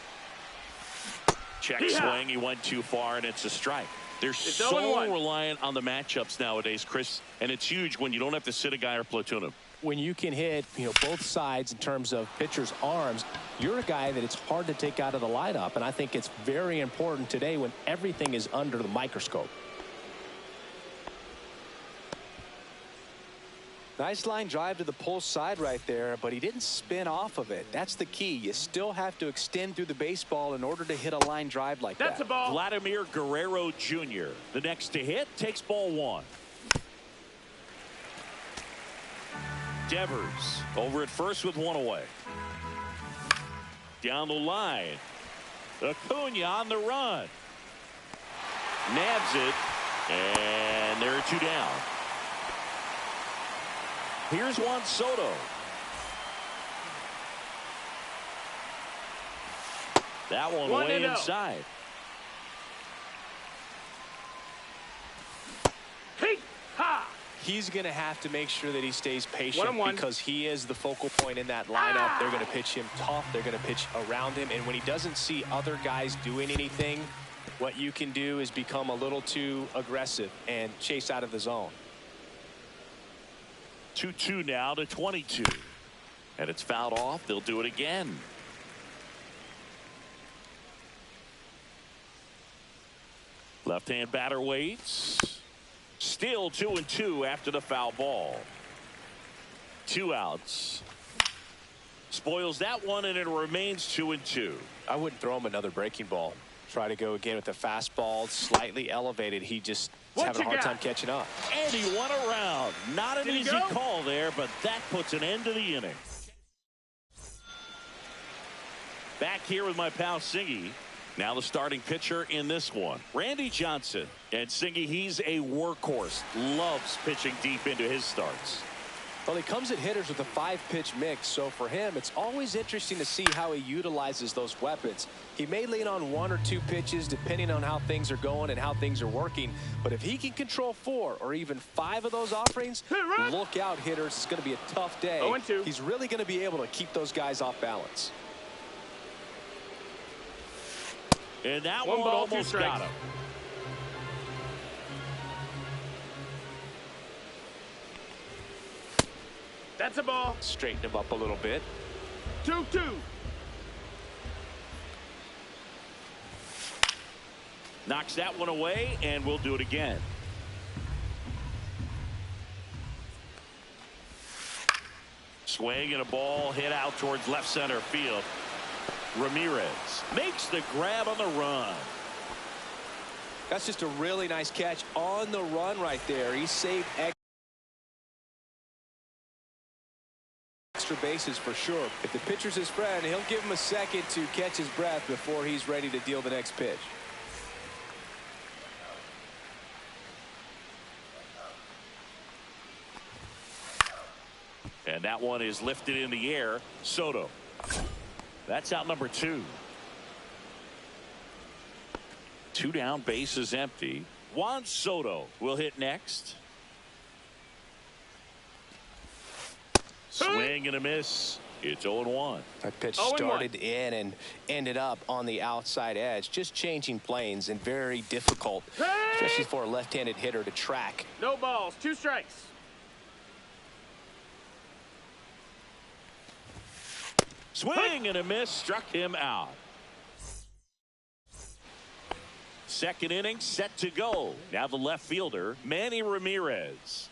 Check swing, he went too far, and it's a strike. They're so reliant on the matchups nowadays, Chris, and it's huge when you don't have to sit a guy or platoon him. When you can hit, both sides in terms of pitchers' arms, you're a guy that it's hard to take out of the lineup, and I think it's very important today when everything is under the microscope. Nice line drive to the pull side right there, but he didn't spin off of it. That's the key. You still have to extend through the baseball in order to hit a line drive like that. That's a ball. Vladimir Guerrero Jr., the next to hit, takes ball 1. Devers over at first with 1 away. Down the line. Acuna on the run. Nabs it. And there are 2 down. Here's Juan Soto. That one way inside. He's going to have to make sure that he stays patient because he is the focal point in that lineup. They're going to pitch him tough. They're going to pitch around him. And when he doesn't see other guys doing anything, what you can do is become a little too aggressive and chase out of the zone. 2-2 now to 22. And it's fouled off. They'll do it again. Left-hand batter waits. Still 2-2 after the foul ball. 2 outs. Spoils that one, and it remains 2-2. I wouldn't throw him another breaking ball. Try to go again with the fastball, slightly elevated. He just is having a hard time catching up. And he won around. Not an easy call there, but that puts an end to the inning. Back here with my pal Singy. Now the starting pitcher in this one, Randy Johnson. And Singy, he's a workhorse. Loves pitching deep into his starts. Well, he comes at hitters with a 5-pitch mix, so for him, it's always interesting to see how he utilizes those weapons. He may lean on 1 or 2 pitches depending on how things are going and how things are working, but if he can control 4 or even 5 of those offerings, look out, hitters. It's going to be a tough day. 0-2. He's really going to be able to keep those guys off balance. And that one almost got him. That's a ball. Straighten him up a little bit. 2-2. Knocks that one away, and we'll do it again. Swing and a ball hit out towards left center field. Ramirez makes the grab on the run. That's just a really nice catch on the run right there. He saved extra bases for sure. If the pitcher's his friend, he'll give him a second to catch his breath before he's ready to deal the next pitch. And that one is lifted in the air. Soto. That's out number 2. 2 down, bases empty. Juan Soto will hit next. Swing and a miss. It's 0-1. That pitch started in and ended up on the outside edge, just changing planes, and very difficult, especially for a left-handed hitter to track. No balls, 2 strikes. Swing and a miss, struck him out. Second inning set to go. Now the left fielder, Manny Ramirez.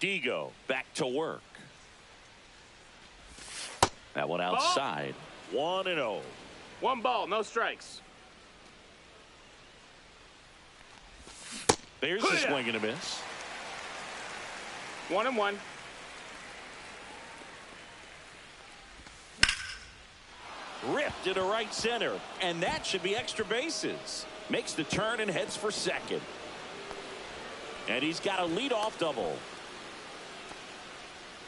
Digo back to work. That one outside. 1-0. 1 ball, no strikes. There's a swing and a miss. 1-1. Ripped into right center, and that should be extra bases. Makes the turn and heads for second. And he's got a leadoff double.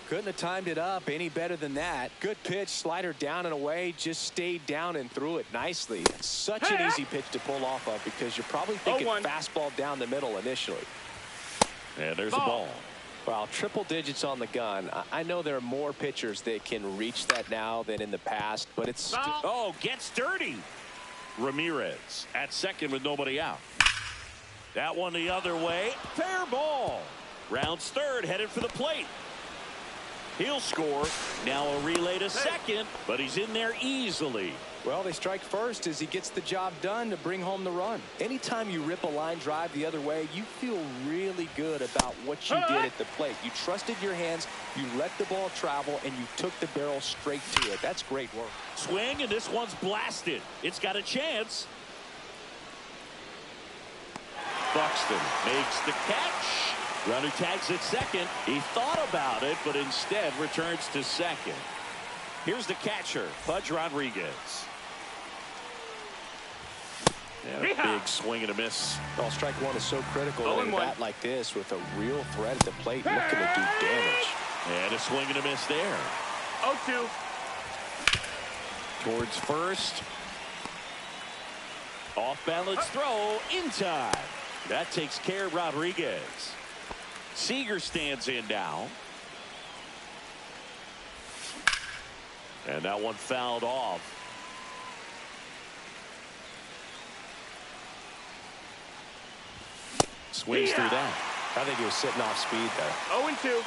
Couldn't have timed it up any better than that. Good pitch, slider down and away, just stayed down and threw it nicely. It's such an easy pitch to pull off of because you're probably thinking fastball down the middle initially. And there's a ball. Well, triple digits on the gun. I know there are more pitchers that can reach that now than in the past, but it's... Oh, gets dirty. Ramirez at second with nobody out. That one the other way. Fair ball. Rounds third, headed for the plate. He'll score. Now a relay to second, but he's in there easily. Well, they strike first as he gets the job done to bring home the run. Anytime you rip a line drive the other way, you feel really good about what you did at the plate. You trusted your hands, you let the ball travel, and you took the barrel straight to it. That's great work. Swing, and this one's blasted. It's got a chance. Buxton makes the catch. Runner tags at second. He thought about it, but instead returns to second. Here's the catcher, Pudge Rodriguez. And a big swing and a miss. Well, strike one is so critical in a bat like this with a real threat at the plate looking to do damage. And a swing and a miss there. 0-2. Towards first. Off balance throw in time. That takes care of Rodriguez. Seager stands in now. And that one fouled off. Swings through that. I think he was sitting off speed there. 0-2.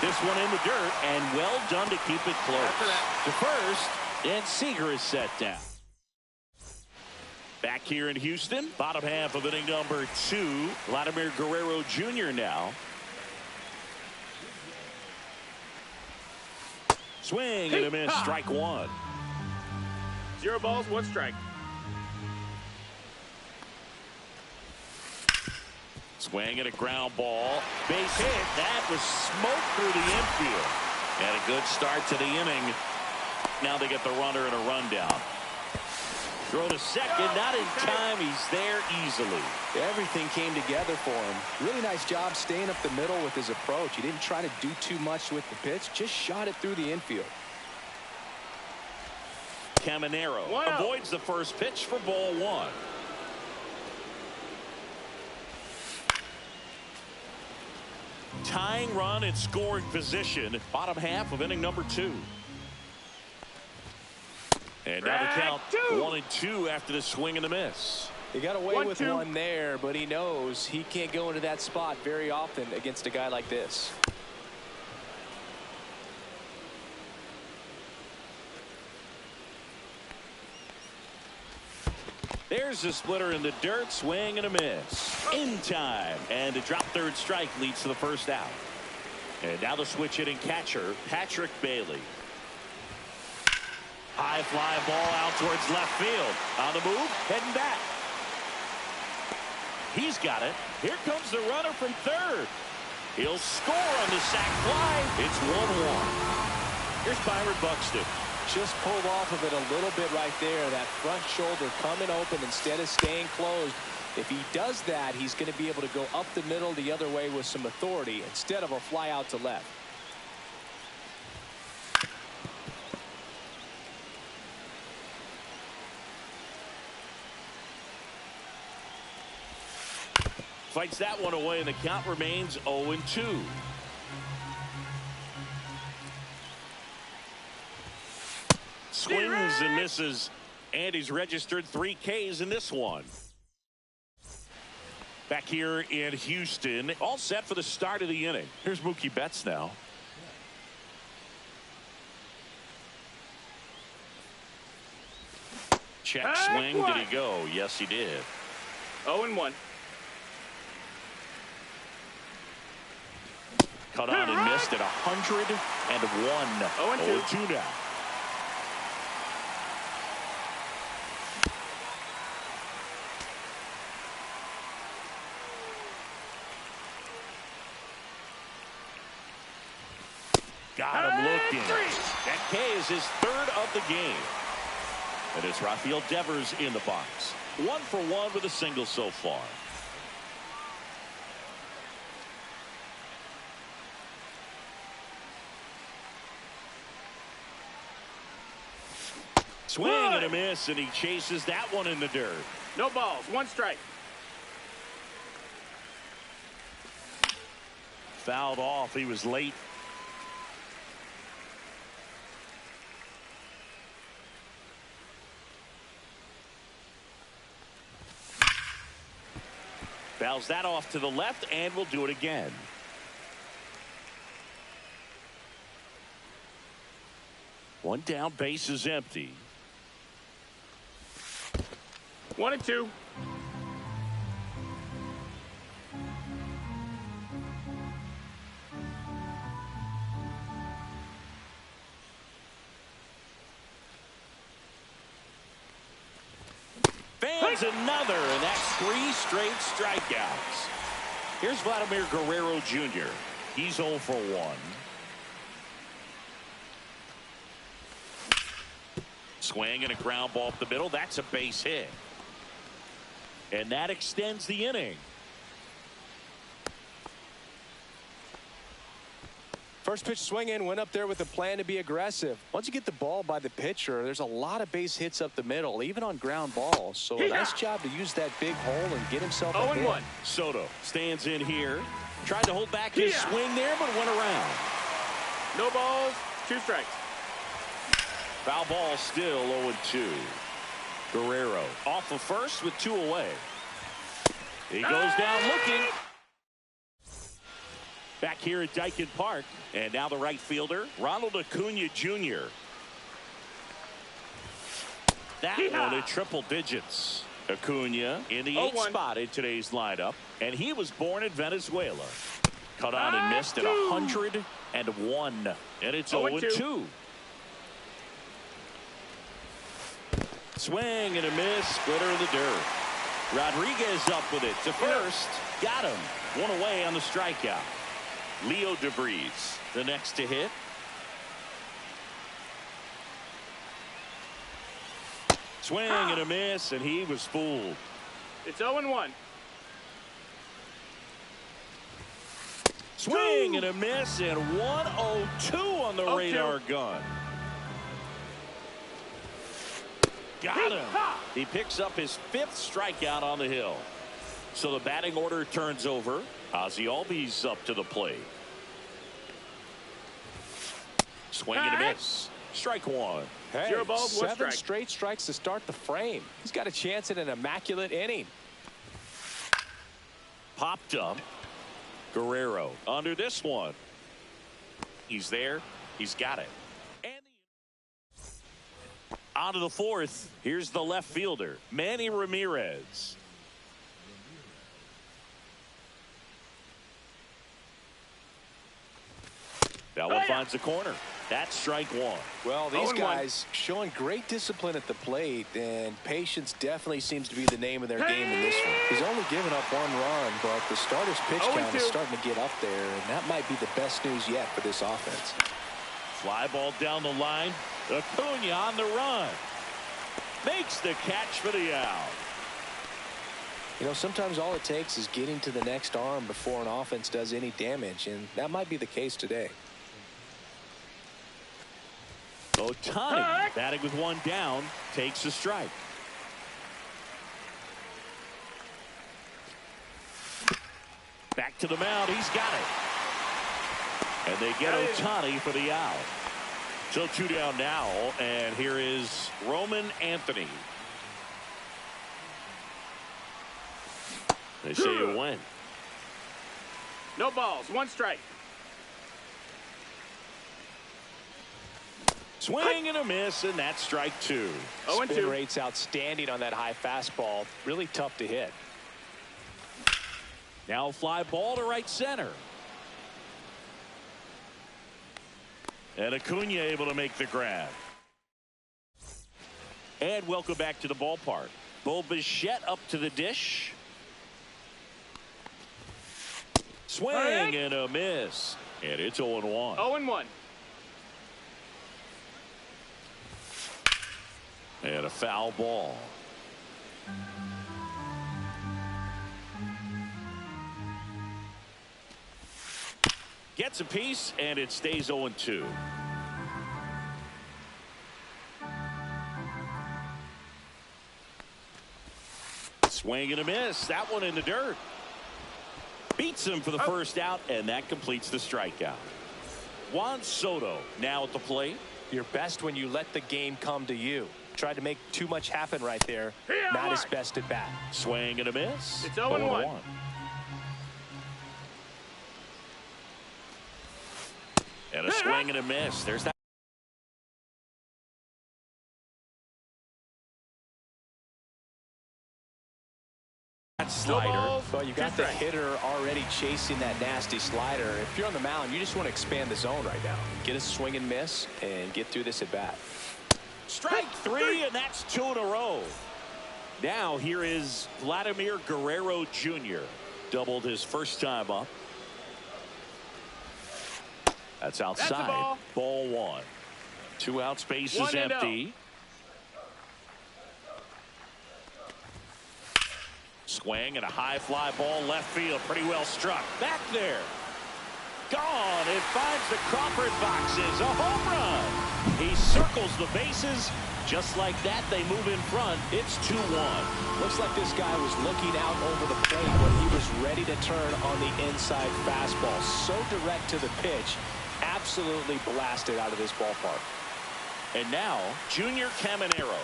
This one in the dirt, and well done to keep it close. To first, and Seager is set down. Back here in Houston, bottom half of inning number 2. Vladimir Guerrero Jr. now. Swing and a miss, strike one. 0 balls, 1 strike. Swing and a ground ball. Base hit. That was smoked through the infield. And a good start to the inning. Now they get the runner and a rundown. Throw to second, not in time. He's there easily. Everything came together for him. Really nice job staying up the middle with his approach. He didn't try to do too much with the pitch, just shot it through the infield. Caminero avoids the first pitch for ball 1. Tying run in scoring position, bottom half of inning number 2. And now the count 1-2 after the swing and the miss. He got away with one there, but he knows he can't go into that spot very often against a guy like this. There's the splitter in the dirt, swing and a miss. In time, and a drop third strike leads to the first out. And now the switch hitting catcher, Patrick Bailey. High fly ball out towards left field. On the move, heading back. He's got it. Here comes the runner from third. He'll score on the sac fly. It's 1-1. Here's Byron Buxton. Just pulled off of it a little bit right there. That front shoulder coming open instead of staying closed. If he does that, he's going to be able to go up the middle the other way with some authority instead of a fly out to left. Fights that one away, and the count remains 0-2. Swings and misses, and he's registered 3 Ks in this one. Back here in Houston, all set for the start of the inning. Here's Mookie Betts now. Check swing. Did he go? Yes, he did. 0-1. Cut on and missed at 101. 0-2 now. Got him looking. That K is his third of the game. And it's Rafael Devers in the box. 1 for 1 with a single so far. Swing and a miss, and he chases that one in the dirt. No balls. 1 strike. Fouled off. He was late. Fouls that off to the left, and we'll do it again. One down, base is empty. 1-2. Fans another, and that's 3 straight strikeouts. Here's Vladimir Guerrero Jr. He's 0 for 1. Swing and a ground ball up the middle. That's a base hit. And that extends the inning. First pitch swing in, went up there with a plan to be aggressive. Once you get the ball by the pitcher, there's a lot of base hits up the middle, even on ground balls. So a nice job to use that big hole and get himself a hit. 0-1. Soto stands in here. Tried to hold back his swing there, but went around. No balls. 2 strikes. Foul ball still 0-2. Guerrero off of first with 2 away. He goes down looking. Back here at Dyken Park. And now the right fielder, Ronald Acuna Jr. That one at triple digits. Acuna in the 8th spot in today's lineup. And he was born in Venezuela. Cut on and missed at 101. And it's 0-2. Swing and a miss. Splitter in the dirt. Rodriguez up with it to first. Got him. 1 away on the strikeout. Leo DeVries, the next to hit. Swing and a miss, and he was fooled. It's 0-1. Swing and a miss, and 102 on the radar gun. Got him. He picks up his 5th strikeout on the hill. So the batting order turns over. Ozzie Albies up to the plate. Swing and a miss. Strike 1. Hey, 0 balls, 1 7 strike. straight strikes to start the frame. He's got a chance at an immaculate inning. Popped up. Guerrero under this one. He's there. He's got it. And on to the 4th. Here's the left fielder, Manny Ramirez. That one finds the corner. That's strike 1. Well, these guys showing great discipline at the plate, and patience definitely seems to be the name of their game in this one. He's only given up 1 run, but the starter's pitch count is starting to get up there, and that might be the best news yet for this offense. Fly ball down the line. Acuna on the run. Makes the catch for the out. You know, sometimes all it takes is getting to the next arm before an offense does any damage, and that might be the case today. Ohtani, batting with 1 down, takes a strike. Back to the mound. He's got it. And they get Ohtani for the out. So 2 down now, and here is Roman Anthony. They say you win. No balls. One strike. Swing and a miss, and that's strike 2. Spin rate's outstanding on that high fastball. Really tough to hit. Now fly ball to right center. And Acuna able to make the grab. And welcome back to the ballpark. Bo Bichette up to the dish. Swing and a miss. And it's 0-1. 0-1. And a foul ball. Gets a piece, and it stays 0-2. Swing and a miss. That one in the dirt. Beats him for the first out, and that completes the strikeout. Juan Soto now at the plate. You're best when you let the game come to you. Tried to make too much happen right there. Not his best at bat. Swing and a miss. It's 0-1. And a swing and a miss. There's that. Slider. Well, you got the hitter already chasing that nasty slider. If you're on the mound, you just want to expand the zone right now. Get a swing and miss and get through this at bat. Strike 3, and that's 2 in a row. Now here is Vladimir Guerrero Jr. Doubled his first time up. That's outside. Ball 1. 2 outs, base is empty. Swing and a high fly ball left field. Pretty well struck. Back there. Gone. It finds the Crawford boxes. A home run. He circles the bases. Just like that, they move in front. It's 2-1. Looks like this guy was looking out over the plate when he was ready to turn on the inside fastball. So direct to the pitch. Absolutely blasted out of this ballpark. And now, Junior Caminero.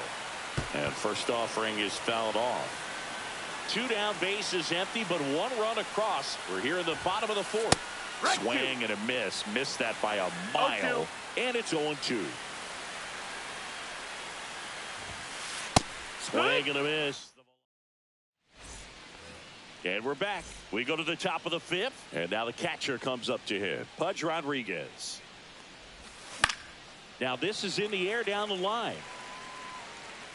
And first offering is fouled off. 2 down, base is empty, but 1 run across. We're here in the bottom of the 4th. Swing and a miss. Missed that by a mile. And it's 0-2. Swing and a miss. And we're back. We go to the top of the 5th. And now the catcher comes up to hit. Pudge Rodriguez. Now this is in the air down the line.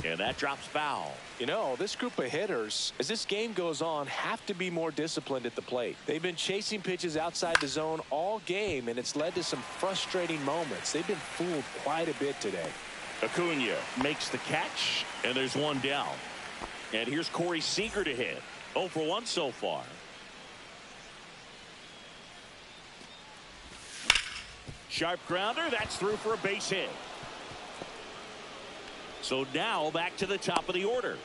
And that drops foul. You know, this group of hitters, as this game goes on, have to be more disciplined at the plate. They've been chasing pitches outside the zone all game, and it's led to some frustrating moments. They've been fooled quite a bit today. Acuna makes the catch, and there's 1 down. And here's Corey Seager to hit. 0 for 1 so far. Sharp grounder. That's through for a base hit. So now back to the top of the order.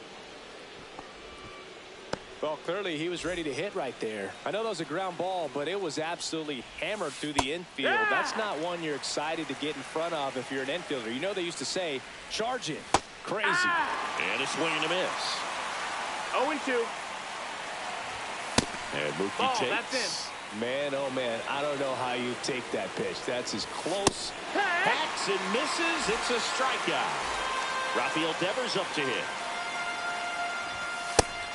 Well, clearly he was ready to hit right there. I know that was a ground ball, but it was absolutely hammered through the infield. Yeah! That's not one you're excited to get in front of if you're an infielder. You know they used to say, charge it. Crazy. And a swing and a miss. 0-2. And Mookie takes. That's in. Man, oh man, I don't know how you take that pitch. That's as close. Hacks and misses. It's a strikeout. Rafael Devers up to hit.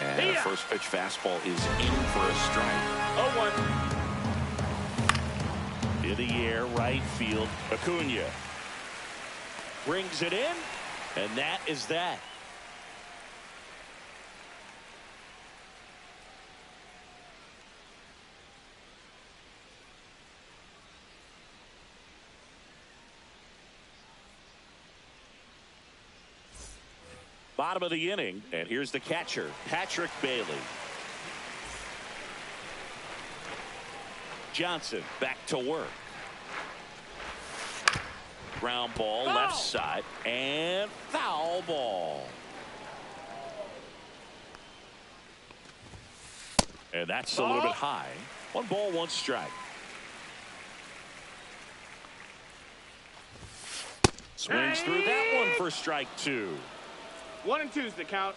And the first pitch fastball is in for a strike. 0-1. In the air, right field. Acuna brings it in, and that is that. Bottom of the inning, and here's the catcher, Patrick Bailey. Johnson back to work. Ground ball left side, and foul ball. And that's a little bit high. 1 ball, 1 strike. Swings through that one for strike 2. 1 and 2's the count.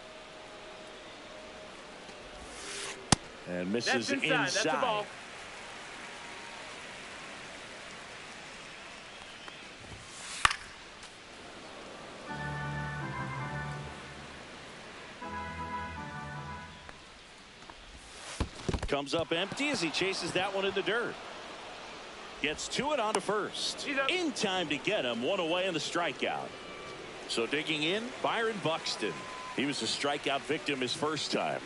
And misses That's inside. That's a ball. Comes up empty as he chases that one in the dirt. Gets to it onto first. In time to get him. One away in the strikeout. So digging in, Byron Buxton. He was a strikeout victim his first time.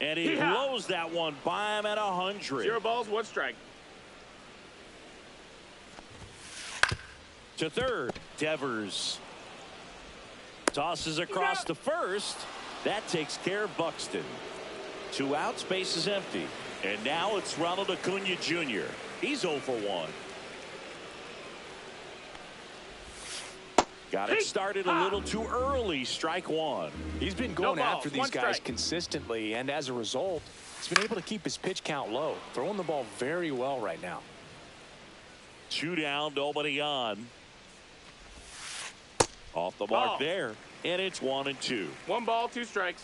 And he blows that one by him at 100. 0 balls, 1 strike. To third, Devers tosses across to first. That takes care of Buxton. 2 outs, base is empty. And now it's Ronald Acuna Jr. He's 0 for 1. Got it started a little too early. Strike 1. He's been going after these guys consistently, and as a result, he's been able to keep his pitch count low. Throwing the ball very well right now. 2 down, nobody on. Off the mark there, and it's 1-2. 1 ball, 2 strikes.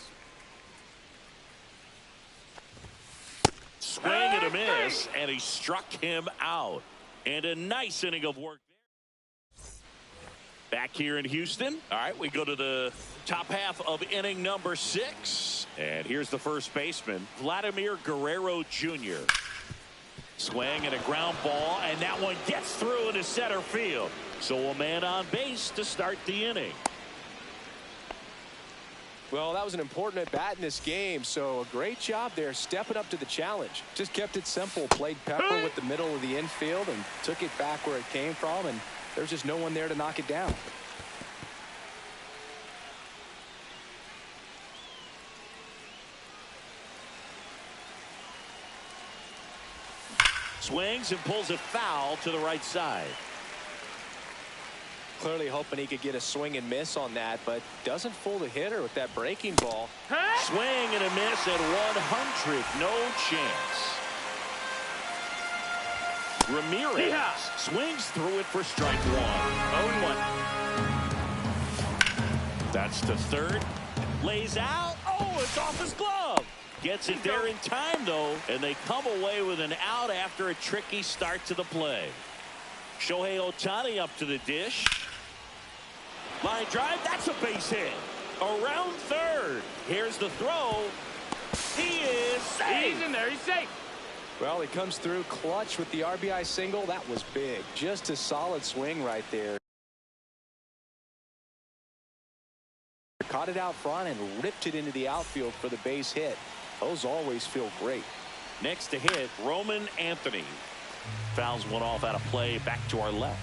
Swing and a miss, and he struck him out. And a nice inning of work there. Back here in Houston. All right, we go to the top half of inning number 6. And here's the first baseman, Vladimir Guerrero Jr. Swing and a ground ball, and that one gets through into center field. So a man on base to start the inning. Well, that was an important at-bat in this game, so a great job there stepping up to the challenge. Just kept it simple, played pepper with the middle of the infield and took it back where it came from, and there's just no one there to knock it down. Swings and pulls it foul to the right side. Clearly hoping he could get a swing and miss on that, but doesn't fool the hitter with that breaking ball. Swing and a miss at 100. No chance. Ramirez swings through it for strike 1. 0-1. That's to third. Lays out. Oh, it's off his glove. Gets it there in time, though, and they come away with an out after a tricky start to the play. Shohei Ohtani up to the dish. Line drive, that's a base hit. Around third. Here's the throw. He is safe. He's in there. He's safe. Well, he comes through clutch with the RBI single. That was big. Just a solid swing right there. Caught it out front and ripped it into the outfield for the base hit. Those always feel great. Next to hit, Roman Anthony. Fouls one off out of play back to our left.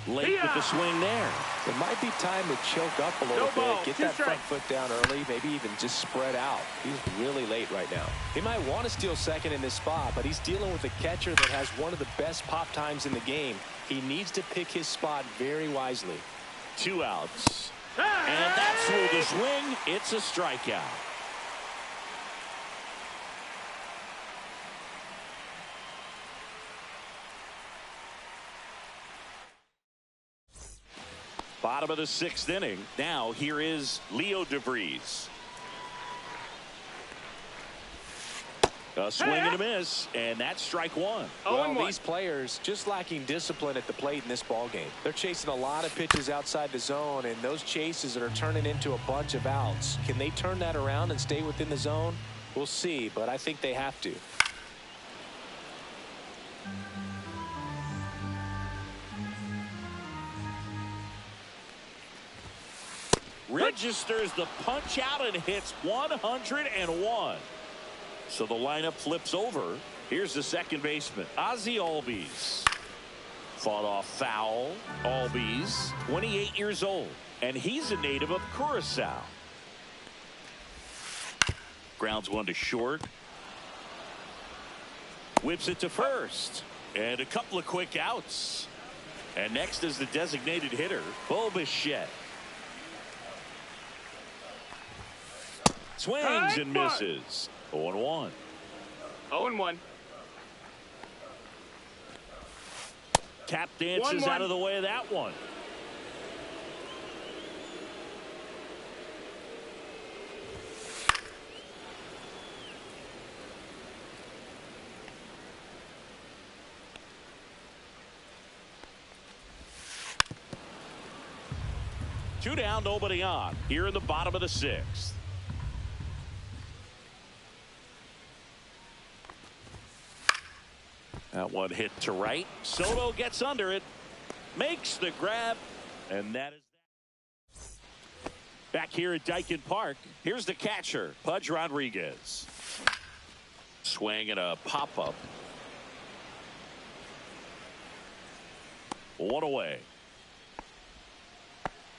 Late with the swing there. It might be time to choke up a little bit. Get that front foot down early. Maybe even just spread out. He's really late right now. He might want to steal second in this spot, but he's dealing with a catcher that has one of the best pop times in the game. He needs to pick his spot very wisely. 2 outs. And that's through the swing. It's a strikeout. Bottom of the 6th inning. Now here is Leo DeVries. A swing and a miss, and that's strike 1. Well, these players just lacking discipline at the plate in this ball game. They're chasing a lot of pitches outside the zone, and those chases that are turning into a bunch of outs. Can they turn that around and stay within the zone? We'll see, but I think they have to. Registers the punch out and hits 101. So the lineup flips over. Here's the second baseman, Ozzie Albies. Fought off foul. Albies, 28 years old, and he's a native of Curacao. Grounds one to short. Whips it to first. And a couple of quick outs. And next is the designated hitter, Bo Bichette. Swings and misses. 0-1. 0-1. Tap dances 1-1. out of the way of that one. Two down, nobody on. Here in the bottom of the sixth. That one hit to right. Soto gets under it, makes the grab, and that is that. Back here at Dyken Park, here's the catcher, Pudge Rodriguez. Swing and a pop-up. One away.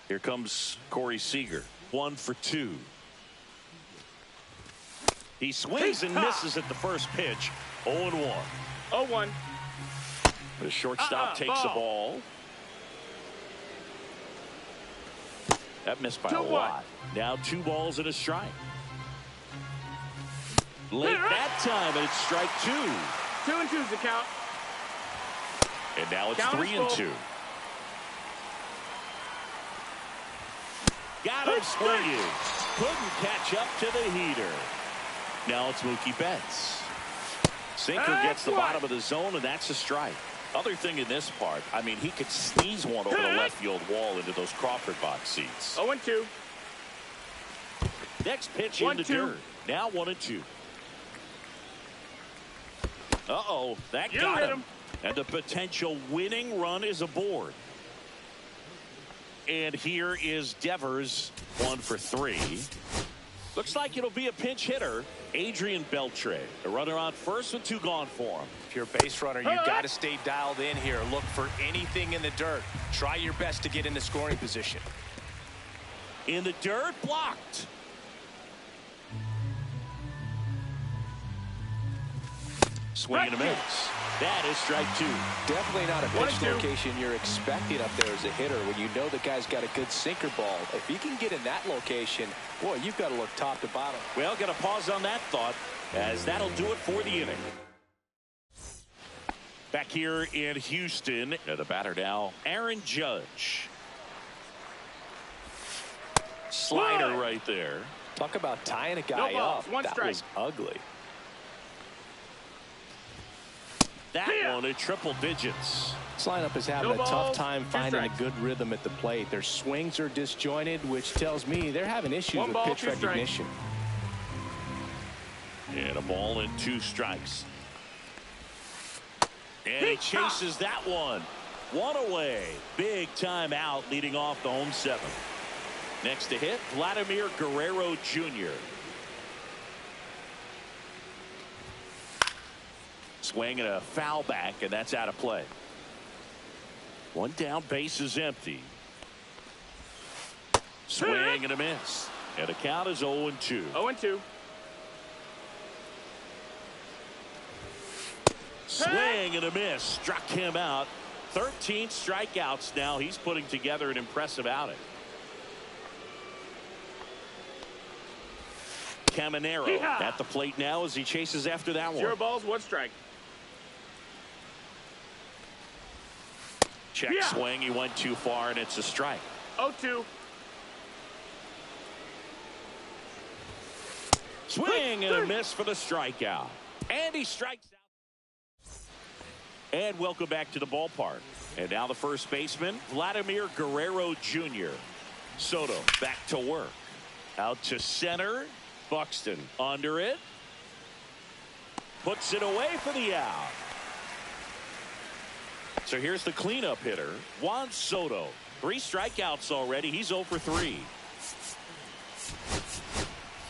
Here comes Corey Seager. 1 for 2. He swings and misses at the first pitch. 0-1. 0-1. The shortstop takes the ball. That missed by a lot. Now 2 balls and a strike. Late that time, and it's strike 2. 2-2 is the count. And now it's Count 3-2. Got him swinging. Couldn't catch up to the heater. Now it's Mookie Betts. Sinker gets the bottom of the zone, and that's a strike. Other thing in this part, I mean, he could sneeze one over the left field wall into those Crawford box seats. 0-2. Next pitch in the dirt. Now 1-2. Uh-oh, that got him. And the potential winning run is aboard. And here is Devers, 1 for 3. Looks like it'll be a pinch hitter. Adrian Beltre, a runner on first with 2 gone for him. If you're a base runner, you've got to stay dialed in here. Look for anything in the dirt. Try your best to get into scoring position. In the dirt, blocked. Swing and a miss. That is strike 2. Definitely not a pitch location you're expecting up there as a hitter when you know the guy's got a good sinker ball. If he can get in that location, boy, you've got to look top to bottom. Well, got to pause on that thought, as that'll do it for the inning. Back here in Houston, the batter now, Aaron Judge. Slider right there. Talk about tying a guy up. That was ugly. That one at triple digits. This lineup is having a tough time finding a good rhythm at the plate. Their swings are disjointed, which tells me they're having issues with pitch recognition. And a ball and 2 strikes. And he chases that one. 1 away. Big time out leading off the home 7th. Next to hit, Vladimir Guerrero Jr. Swing and a foul back, and that's out of play. 1 down, base is empty. Swing and a miss. And the count is 0-2. 0-2. Swing and a miss. Struck him out. 13 strikeouts now. He's putting together an impressive outing. Caminero at the plate now as he chases after that one. 0 balls, 1 strike. Check swing. He went too far, and it's a strike. 0-2. Swing and a miss for the strikeout. And he strikes out. And welcome back to the ballpark. And now the first baseman, Vladimir Guerrero Jr. Soto back to work. Out to center. Buxton under it. Puts it away for the out. So here's the cleanup hitter, Juan Soto. 3 strikeouts already. He's 0 for 3.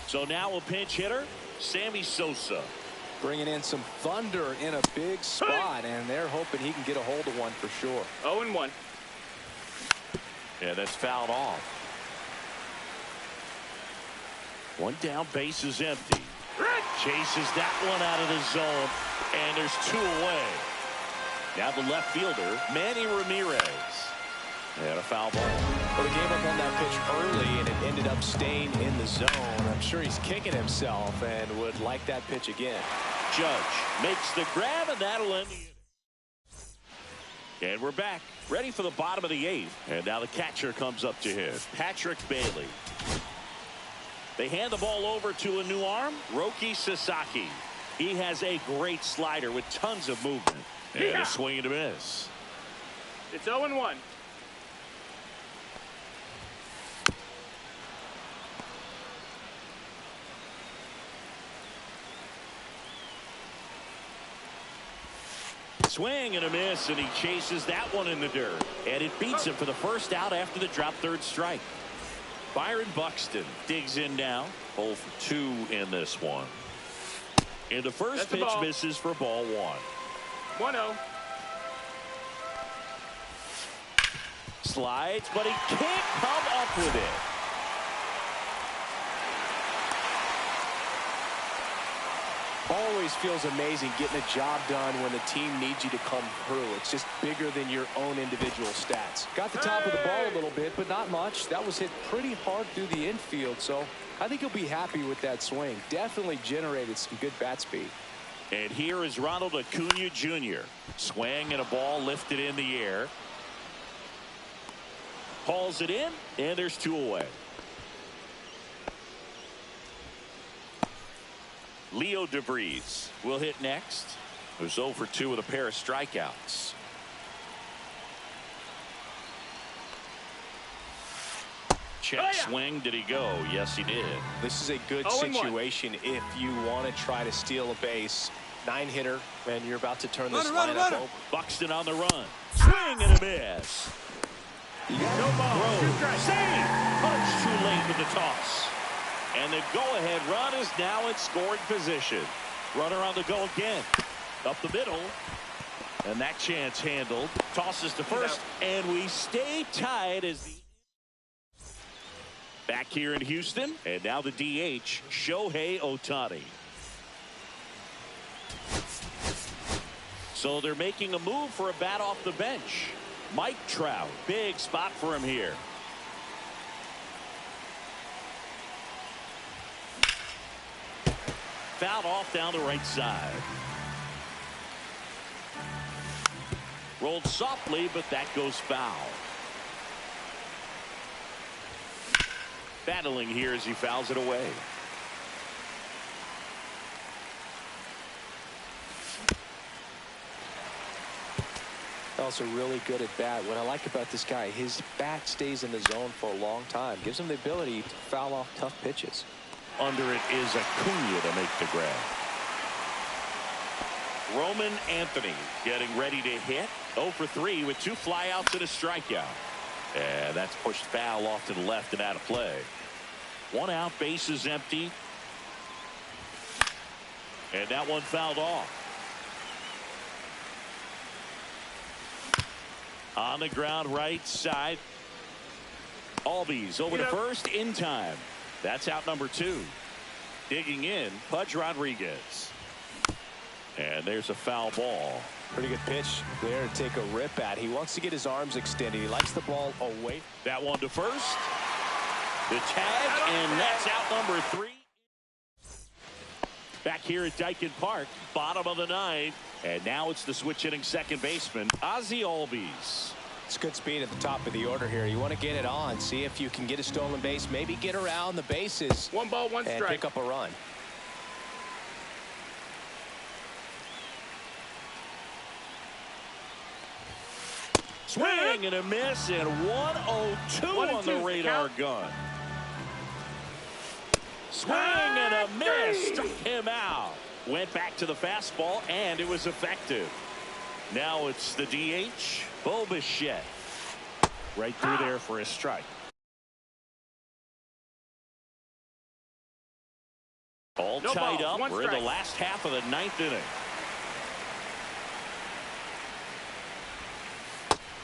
So now a pinch hitter, Sammy Sosa. Bringing in some thunder in a big spot, and they're hoping he can get a hold of one for sure. 0-1. Yeah, that's fouled off. 1 down, base is empty. Chases that one out of the zone, and there's 2 away. Now the left fielder, Manny Ramirez. And a foul ball. Well, he gave up on that pitch early, and it ended up staying in the zone. I'm sure he's kicking himself and would like that pitch again. Judge makes the grab, and that'll end the inning. And we're back, ready for the bottom of the 8th. And now the catcher comes up to hit, Patrick Bailey. They hand the ball over to a new arm, Roki Sasaki. He has a great slider with tons of movement. And a swing and a miss. It's 0-1. Swing and a miss, and he chases that one in the dirt. And it beats him for the first out after the drop third strike. Byron Buxton digs in now. 0 for 2 in this one. And the first pitch misses for ball 1. 1-0. Slides, but he can't come up with it. Always feels amazing getting a job done when the team needs you to come through. It's just bigger than your own individual stats. Got the top of the ball a little bit, but not much. That was hit pretty hard through the infield, so I think he'll be happy with that swing. Definitely generated some good bat speed. And here is Ronald Acuna Jr. Swing and a ball lifted in the air. Hauls it in, and there's 2 away. Leo DeVries will hit next. Who's 0 for 2 with a pair of strikeouts. Check swing. Did he go? Yes, he did. This is a good situation if you want to try to steal a base. 9-hitter, and you're about to turn this lineup over. Buxton on the run. Swing and a miss. No ball. Save. Punch too late with the toss. And the go-ahead run is now in scoring position. Runner on the go again. Up the middle. And that chance handled. Tosses to first. And we stay tied as the... Back here in Houston. And now the DH, Shohei Ohtani. So they're making a move for a bat off the bench. Mike Trout. Big spot for him here. Fouled off down the right side. Rolled softly, but that goes foul. Battling here as he fouls it away. Also really good at bat. What I like about this guy, his bat stays in the zone for a long time. Gives him the ability to foul off tough pitches. Under it is Acuna to make the grab. Roman Anthony getting ready to hit. 0 for 3 with 2 flyouts and a strikeout. And that's pushed foul off to the left and out of play. 1 out, base is empty. And that one fouled off. On the ground right side. Albies over to first in time. That's out number 2. Digging in, Pudge Rodriguez. And there's a foul ball. Pretty good pitch there to take a rip at. He wants to get his arms extended. He likes the ball away. That one to first. The tag, and that's out number 3. Back here at Dyken Park, bottom of the 9th. And now it's the switch hitting second baseman, Ozzie Albies. It's good speed at the top of the order here. You want to get it on, see if you can get a stolen base, maybe get around the bases. 1 ball, 1 strike. And pick up a run. Swing and a miss, and 102 on the radar gun. Swing and a miss, struck him out. Went back to the fastball, and it was effective. Now it's the DH, Bo Bichette. Right through there for a strike. All tied up. We're in the last half of the 9th inning.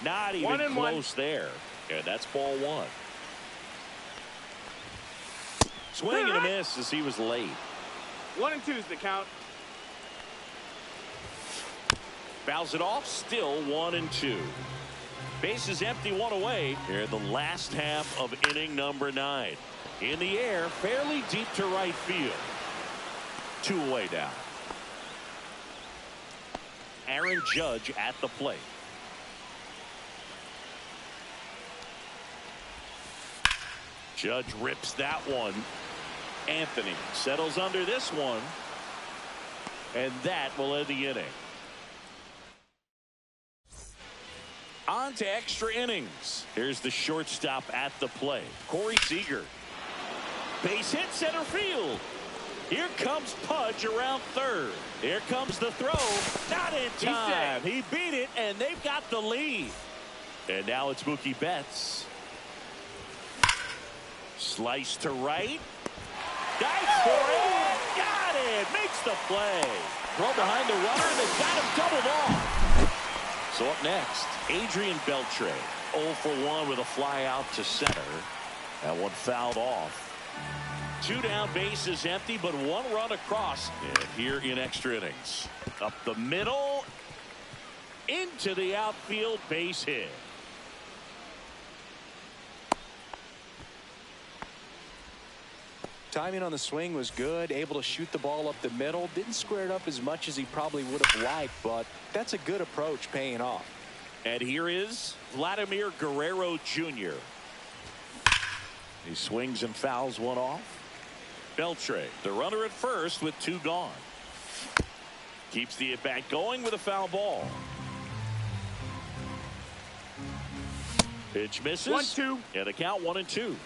Not even close there. And that's ball 1. Swing and a miss as he was late. 1-2 is the count. Fouls it off, still 1-2. Base is empty, 1 away here in the last half of inning number 9. In the air, fairly deep to right field. 2 away now. Aaron Judge at the plate. Judge rips that one. Anthony settles under this one. And that will end the inning. On to extra innings. Here's the shortstop at the plate, Corey Seager. Base hit center field. Here comes Pudge around third. Here comes the throw. Not in time. He beat it, and they've got the lead. And now it's Mookie Betts. Slice to right. Dives for it. Got it. Makes the play. Throw behind the runner, and they've got him doubled off. So up next, Adrian Beltre. 0 for 1 with a fly out to center. That one fouled off. 2 down, bases empty, but 1 run across. And here in extra innings. Up the middle. Into the outfield, base hit. Timing on the swing was good, able to shoot the ball up the middle. Didn't square it up as much as he probably would have liked, but that's a good approach, paying off. And here is Vladimir Guerrero Jr. He swings and fouls one off. Beltre, the runner at first with 2 gone. Keeps the at-bat going with a foul ball. Pitch misses. 1-2. And the count 1-2.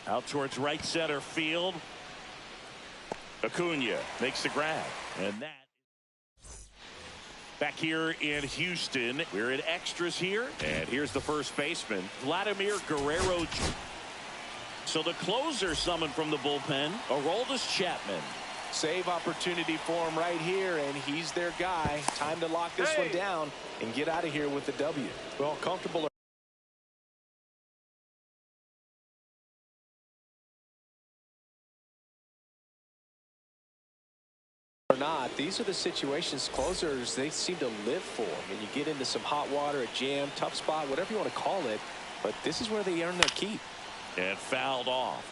Out towards right center field. Acuna makes the grab. And that. Back here in Houston. We're in extras here. And here's the first baseman, Vladimir Guerrero. So the closer summoned from the bullpen, Aroldis Chapman. Save opportunity for him right here, and he's their guy. Time to lock this one down and get out of here with the W. Well, comfortable or not, these are the situations closers they seem to live for. And you get into some hot water, a jam, tough spot, whatever you want to call it, but this is where they earn their keep. And fouled off.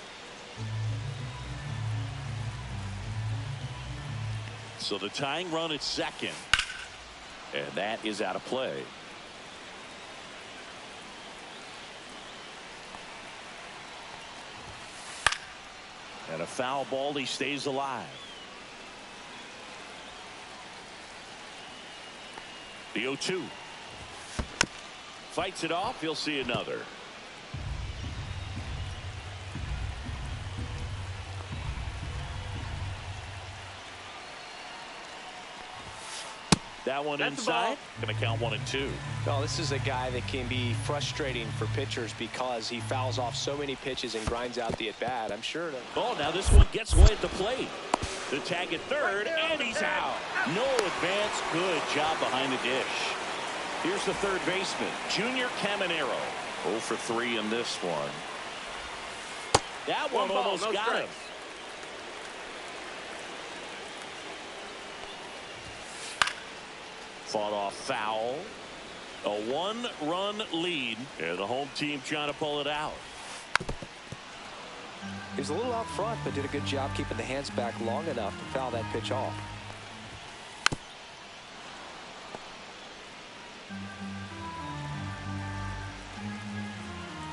So the tying run at second. And that is out of play. And a foul ball, he stays alive. The 0-2. Fights it off. He'll see another. That one That's inside. Going to count 1-2. No, this is a guy that can be frustrating for pitchers because he fouls off so many pitches and grinds out the at-bat. I'm sure. Oh, now this one gets away at the plate. The tag at third, and he's out. No advance. Good job behind the dish. Here's the third baseman, Junior Caminero. 0 for 3 in this one. That one almost got him. Fought off foul. A 1-run lead, and the home team trying to pull it out. He was a little out front, but did a good job keeping the hands back long enough to foul that pitch off.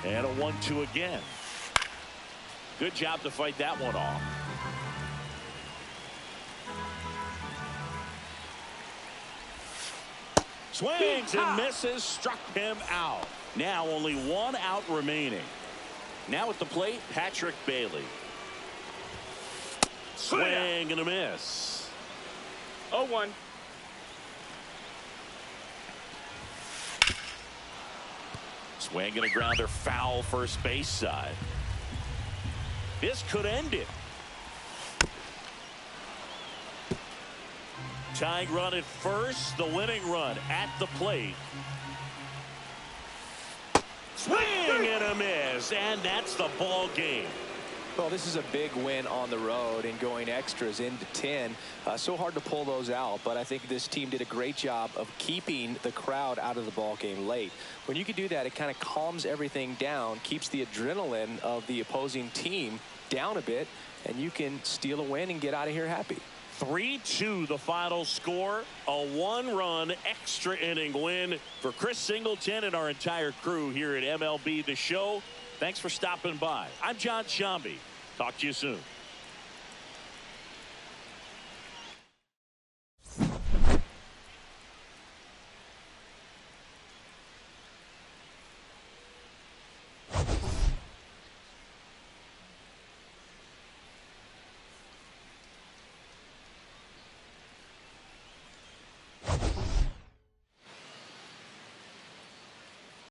And a 1-2 again. Good job to fight that one off. Swings and misses, struck him out. Now only 1 out remaining. Now at the plate, Patrick Bailey. Swing and a miss. 0-1. Swing and a grounder, foul first base side. This could end it. Tying run at first, the winning run at the plate. Swing and a miss, and that's the ball game. Well, this is a big win on the road and going extras into 10. So hard to pull those out, but I think this team did a great job of keeping the crowd out of the ball game late. When you can do that, it kind of calms everything down, keeps the adrenaline of the opposing team down a bit, and you can steal a win and get out of here happy. 3-2 the final score. A 1-run extra inning win for Chris Singleton and our entire crew here at MLB The Show. Thanks for stopping by. I'm John Shambi. Talk to you soon.